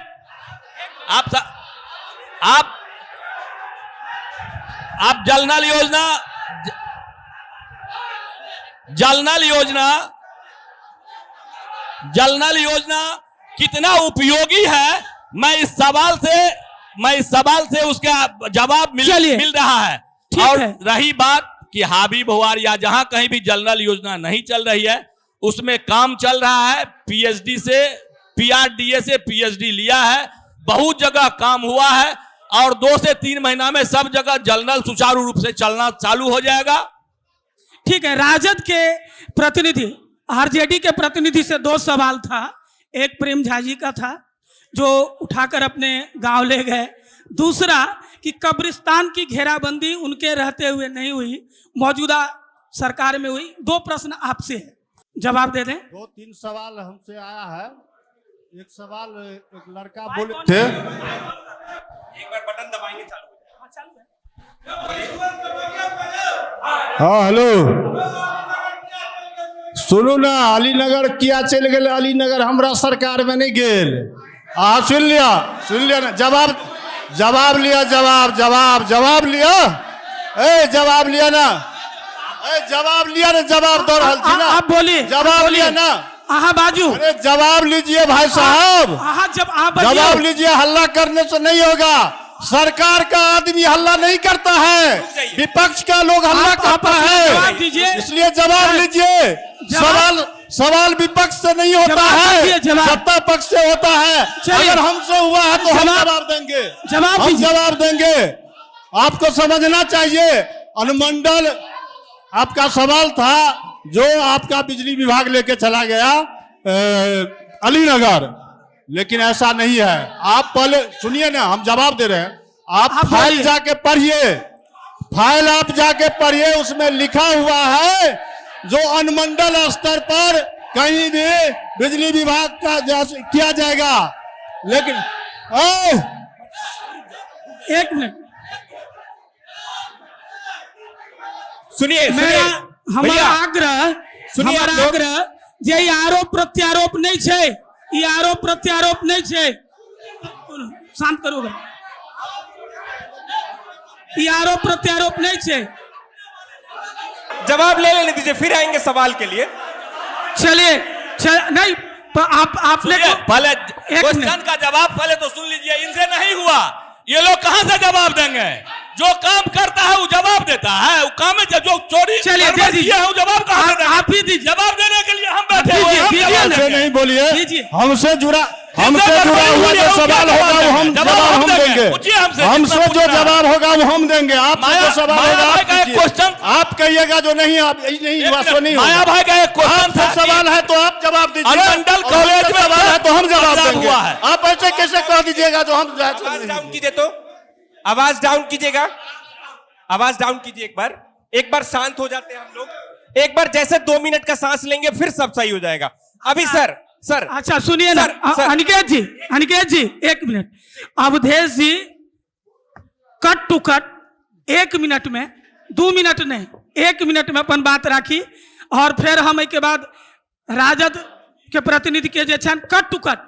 आप जल नल योजना कितना उपयोगी है, मैं इस सवाल से उसका जवाब मिल रहा है। और रही बात कि हाबीब हुआर या जहां कहीं भी जल नल योजना नहीं चल रही है, उसमें काम चल रहा है। PhD से PRDA से PhD लिया है, बहुत जगह काम हुआ है और 2 से 3 महीना में सब जगह जल नल सुचारू रूप से चलना चालू हो जाएगा। ठीक है, राजद के प्रतिनिधि, RJD के प्रतिनिधि से 2 सवाल था। एक प्रेम झा जी का था जो उठाकर अपने गांव ले गए। दूसरा कि कब्रिस्तान की घेराबंदी उनके रहते हुए नहीं हुई, मौजूदा सरकार में हुई। 2 प्रश्न आपसे है, जवाब दे दें। 2-3 सवाल हमसे आया है। एक सवाल एक लड़का बोले थे, एक बार बटन दबाएंगे चालू है। हाँ हेलो, सुनू ना, अलीनगर किया चल गए? अलीनगर हमरा सरकार में नहीं गेल। सुन लिया ना, जवाब लिया ना, जवाब लिया ना, जवाब दो रहल थी ना। आप बोलिए, जवाब लिया ना। बाजू। अरे जवाब लीजिए भाई साहब, जवाब लीजिए। हल्ला करने से नहीं होगा। सरकार का आदमी हल्ला नहीं करता है, विपक्ष का लोग हल्ला करता है, इसलिए जवाब लीजिए। सवाल विपक्ष से नहीं होता है, सत्ता पक्ष से होता है। अगर हमसे हुआ है तो हम जवाब देंगे। आपको समझना चाहिए। अनुमंडल आपका सवाल था जो आपका बिजली विभाग लेके चला गया अलीनगर, लेकिन ऐसा नहीं है। आप पहले सुनिए ना, हम जवाब दे रहे हैं। आप फाइल जाके पढ़िए, फाइल आप जाके पढ़िए, उसमें लिखा हुआ है जो अनुमंडल स्तर पर कहीं भी बिजली विभाग का किया जाएगा। लेकिन एक मिनट सुनिए, हमारा आग्रह जे आरोप प्रत्यारोप नहीं छे, ई आरोप प्रत्यारोप नहीं छे। शांत करो, ई आरोप प्रत्यारोप नहीं छे। जवाब ले लेने दीजिए, फिर आएंगे सवाल के लिए। चलिए नहीं, आपने पहले क्वेश्चन का जवाब पहले तो सुन लीजिए। इनसे नहीं हुआ, ये लोग कहां से जवाब देंगे? जो काम करता है वो जवाब देता है, वो काम में जो चोरी चलिए दे दीजिए, जवाब कहां से देंगे? आप ही दीजिए। जवाब देने के लिए हम बैठे हुए हैं। ऐसे नहीं बोलिए। जी, जी। हमसे जुड़ा हुआ जो सवाल होगा वो हम जवाब हम देंगे। हमसे जो जवाब होगा वो हम देंगे। आपसे जो सवाल होगा आप कीजिए। आप कहिएगा जो नहीं, आप नहीं हुआ सो नहीं माया भाई का एक क्वेश्चन था, सवाल है तो आप जवाब दीजिए। अनुमंडल कॉलेज में सवाल है तो हम जवाब देंगे। हुआ है। आप ऐसे कैसे कह दीजिएगा जो हम आवाज डाउन कीजिए, तो आवाज डाउन कीजिएगा, आवाज डाउन कीजिए। एक बार शांत हो जाते हैं हम लोग। एक बार जैसे 2 मिनट का सांस लेंगे फिर सब सही हो जाएगा। अभी सर अच्छा सुनिए ना, अनिकेत जी 1 मिनट। Avadhesh ji cut to cut 1 minute में, 2 मिनट नहीं, 1 मिनट में अपन बात राखी। और फिर हम एक बाद राजद के प्रतिनिधि के जे छन कट टू कट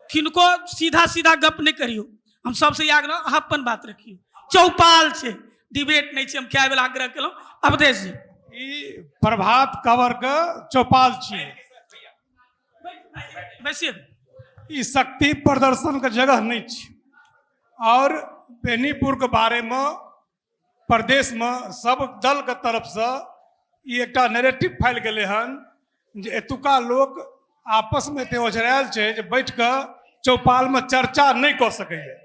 किनको सीधा गप नहीं करियो। हम सबसे आग्रह अपन बात रखियो। चौपाल से डिबेट नहीं छे। हम क्या बेला आग्रह केलो। अवधेश जी प्रभात खबर के चौपाल छिए। ई शक्ति प्रदर्शन के जगह नहीं छै। और बेनीपुर के बारे में प्रदेश में सब दल के तरफ से ई एकटा नैरेटिव फैल गए हन जे एतुका लोग आपस में ते ओझरायल छै जे बैठ के चौपाल में चर्चा नहीं कर सकैए।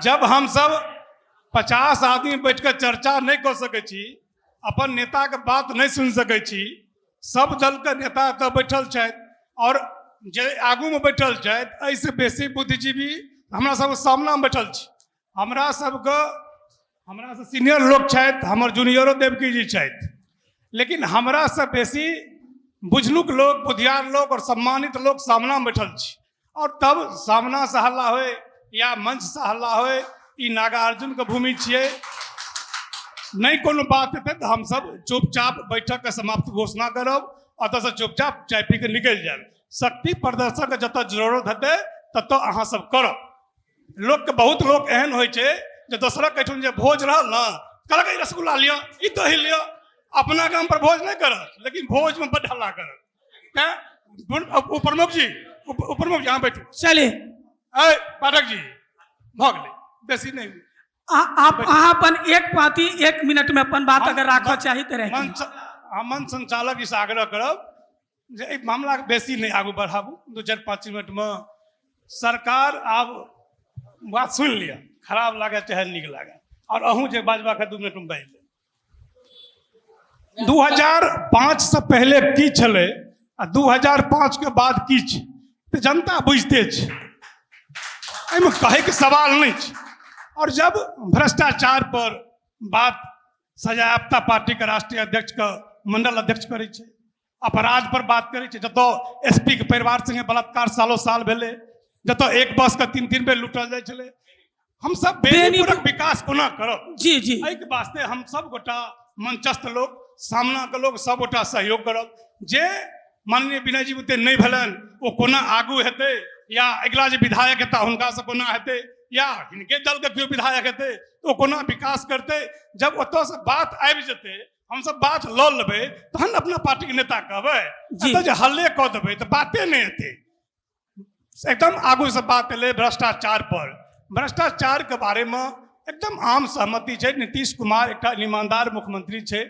जब हम सब 50 आदमी बैठ के चर्चा नहीं कर सकै छी, अपन नेता के बात नहीं सुन सकै छी, सब दल के नेता एतऽ बैठल छथि और जे आगू में बैठल छथि ऐसे बेसी बुद्धिजीवी हमरा सब सामना में बैठल छी। हमरा से सीनियर लोग छथि, हमर जूनियरो देवकी जी छथि, लेकिन हमरा से बेसी बुझलुक लोग, बुधियार लोग और सम्मानित लोग सामना में बैठल छी। और तब सामना से हल्ला होए या मंच से हल्ला होए, ई नागार्जुन के भूमि छिए। नहीं कोनो बात हेतै तो हम सब चुपचाप बैठक के समाप्त घोषणा करब, अतः से चुपचाप चाय पी के निकल जाए। शक्ति प्रदर्शन के जतऽ जरूरत हेतै ततऽ अहाँ सब करब। लोग के बहुत लोग एहन होइ छै जे दोसरा कहठुन जे भोज रहल ना, कहलक ई रसगुल्ला लिअ, ई दही लिअ, अपना गाम पर भोज नहीं करत, लेकिन भोज में बड़ हल्ला करत। उपप्रमुख जी यहाँ बैठू। चलिए पाठक जी भ गेलै, बेसी नहीं। आप अपन एक पाती 1 मिनट में अपन बात अगर राखऽ चाही तो मंच संचालक इस आग्रह करब जे एहि मामला के बेसी नहीं आगू बढ़ाबू। 2-4-5 मिनट में सरकार आब बात सुन लिया, खराब लागे चाहे नीक लागे, और अहूँ जे बाजबा के 2 मिनट में बाजि ले। 2005 से पहले की छलै आ 2005 के बाद की छै तो जनता बुझते छै, एहिमे कहे के सवाल नहीं छै। और जब भ्रष्टाचार पर बात सजायाफ्ता पार्टी के राष्ट्रीय अध्यक्ष के मंडल अध्यक्ष करे छै, अपराध पर बात करे छै, जतऽ एसपी के परिवार संगे बलात्कार सालों साल भेले, जतऽ एक बस के 3-3 बेर लूटल जाय छलै। हम सब बेनीपुरक विकास कोना करब? जी एहि के वास्ते हम सब गोटा मंचस्थ लोग, सामना के लोग सब गोटा सहयोग करब। जे माननीय विनय जी बुते नहीं भेलन ओ कोना आगू हेतै, या अगिला जे विधायक हेता हुनका से कोना हेतै, या हिनके दल के केओ विधायक हेतै तो कोना विकास करते। जब ओतऽ से बात आबि जेतै, हम सब बात लऽ लेबै, तहन अपना पार्टी के नेता कहबै। एतऽ जे हल्ले कऽ देबै तऽ बाते नहीं हेतै। एकदम आगू से बात एलै भ्रष्टाचार पर। भ्रष्टाचार के बारे में एकदम आम सहमति छै। नीतीश कुमार एकटा ईमानदार मुख्यमंत्री छै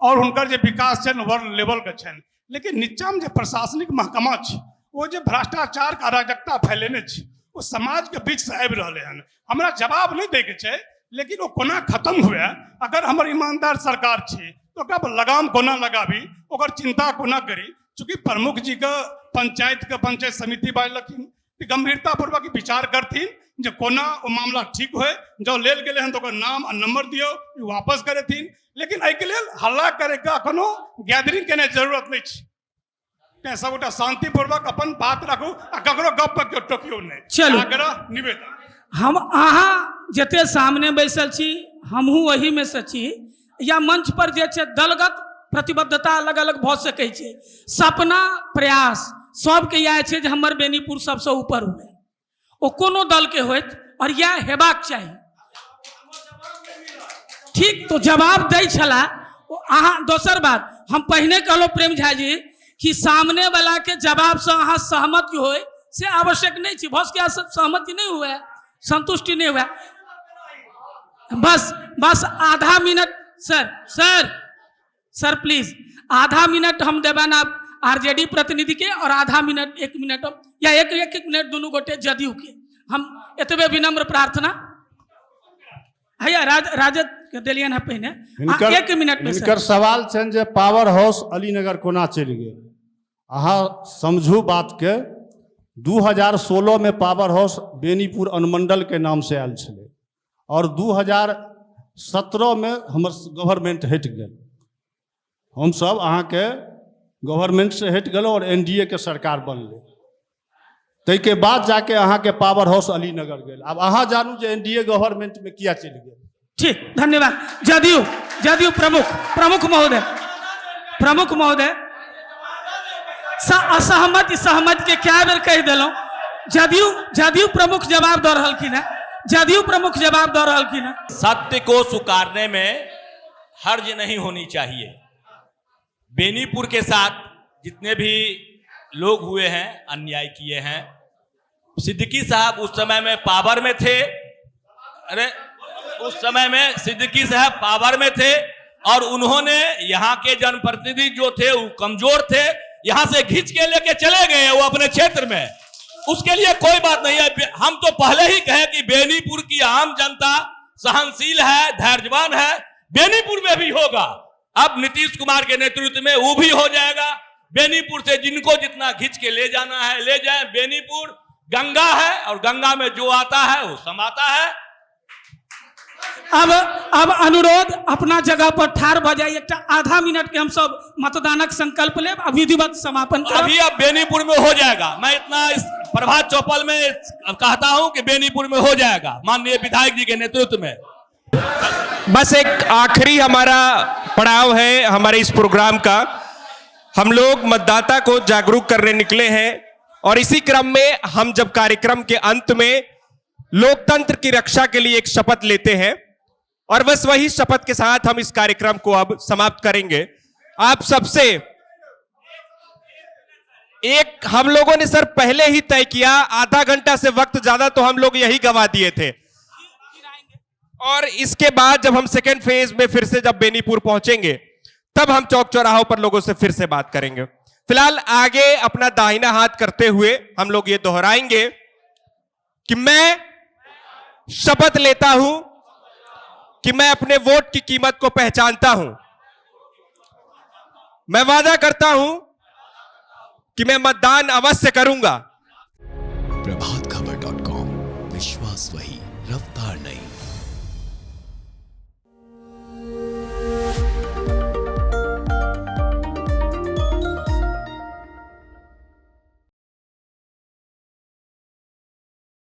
और हुनकर जे विकास छनि वर्ल्ड लेवल के छनि, लेकिन नीचा में जे प्रशासनिक महकमा छै वो जे भ्रष्टाचार के अराजकता फैलेने छै वो समाज के बीच से आबि रहले हन। हमरा जवाब नहीं दै के छै, लेकिन वो कोना खत्म हुए। अगर हमर ईमानदार सरकार छै तो ओकरा पर लगाम कोना लगाबी, ओकर चिंता कोना करी। चूँकि प्रमुख जी के पंचायत समिति बाजलखिन, गंभीरता पूर्वक विचार करथिन जे कोना वो मामला ठीक होए। जो लेल गेले हन तो ओकर नाम आ नंबर दियो, वापस करेथिन। लेकिन एहि के लेल हल्ला करे के कोनो गैदरिंग के जरूरत नहीं छै। सब गोटा शांतिपूर्वक अपन बात रखू आ ककरो गप पर केओ टोकियो नहीं। चलू आग्रह निवेदन। हम अहाँ जते सामने बैसल छी हमहूँ वही में से छी, या मंच पर जे छै दलगत प्रतिबद्धता अलग अलग भऽ सकै छै। सपना प्रयास सबके इएह छै जे हमर बेनीपुर सबसे ऊपर हुए, ओ कोनो दल के होइत, और यह हेबाक चाही। ठीक तो जवाब दै छला अहाँ। दोसर बात हम पहिने कहलहुँ प्रेम झा जी कि सामने वाला के जवाब से अहाँ सहमत होए से आवश्यक नहीं थी। भस के सहमति नहीं हुआ, संतुष्टि नहीं हुआ। बस आधा मिनट सर प्लीज आधा मिनट हम देबन। आरजेडी प्रतिनिधि के और आधा मिनट 1 मिनट या एक मिनट दोनों गोटे जदयू के। हम एतबे विनम्र प्रार्थना हैया राजद के दिलियन है पहिने 1 मिनट में हिनकर सवाल छनि जे पावर हाउस अलीनगर कोना चलि गेल। अहाँ समझू बात के 2016 में पावर हाउस बेनीपुर अनुमंडल के नाम से आयल छलै और 2017 में हमर गवर्नमेंट हटि गेल। हम सब अहाँ के गवर्नमेंट से हटि गेलहुँ और एनडीए के सरकार बनलै। ताहि के बाद जाके अहाँ के पावर हाउस अलीनगर गेल। अब अहाँ जानू जे एनडीए गवर्नमेंट में किया चलि गेल। ठीक, धन्यवाद। जदयू प्रमुख महोदय असहमत के क्या बेर कह दिलों। जदयू प्रमुख जवाब दे रहलखिन है। सत्य को स्वीकारने में हर्ज नहीं होनी चाहिए। बेनीपुर के साथ जितने भी लोग हुए हैं, अन्याय किए हैं, सिद्दीकी साहब उस समय में पावर में थे। उस समय में सिद्दीकी साहब पावर में थे और उन्होंने यहाँ के जनप्रतिनिधि जो थे वो कमजोर थे, यहाँ से खींच के लेके चले गए वो अपने क्षेत्र में। उसके लिए कोई बात नहीं है। हम तो पहले ही कहे कि बेनीपुर की आम जनता सहनशील है, धैर्यवान है। बेनीपुर में भी होगा। अब नीतीश कुमार के नेतृत्व में वो भी हो जाएगा। बेनीपुर से जिनको जितना खींच के ले जाना है ले जाए। बेनीपुर गंगा है और गंगा में जो आता है वो समाता है। अब अनुरोध अपना जगह पर ठाड़ भ जाए। एक आधा मिनट के हम सब मतदानक संकल्प ले विधिवत समापन कर। अभी अब बेनीपुर में हो जाएगा। मैं इतना इस प्रभात चौपाल में कहता हूं कि बेनीपुर में हो जाएगा माननीय विधायक जी के नेतृत्व में। बस एक आखिरी हमारा पड़ाव है हमारे इस प्रोग्राम का। हम लोग मतदाता को जागरूक करने निकले हैं और इसी क्रम में हम जब कार्यक्रम के अंत में लोकतंत्र की रक्षा के लिए एक शपथ लेते हैं और बस वही शपथ के साथ हम इस कार्यक्रम को अब समाप्त करेंगे। आप सबसे एक हम लोगों ने सर पहले ही तय किया, आधा घंटा से वक्त ज्यादा तो हम लोग यही गवा दिए थे और इसके बाद जब हम सेकेंड फेज में फिर से जब बेनीपुर पहुंचेंगे तब हम चौक चौराहों पर लोगों से फिर से बात करेंगे। फिलहाल आगे अपना दाहिना हाथ करते हुए हम लोग ये दोहराएंगे कि मैं शपथ लेता हूं कि मैं अपने वोट की कीमत को पहचानता हूं। मैं वादा करता हूं कि मैं मतदान अवश्य करूंगा। प्रभातखबर.com, विश्वास वही, रफ्तार नहीं।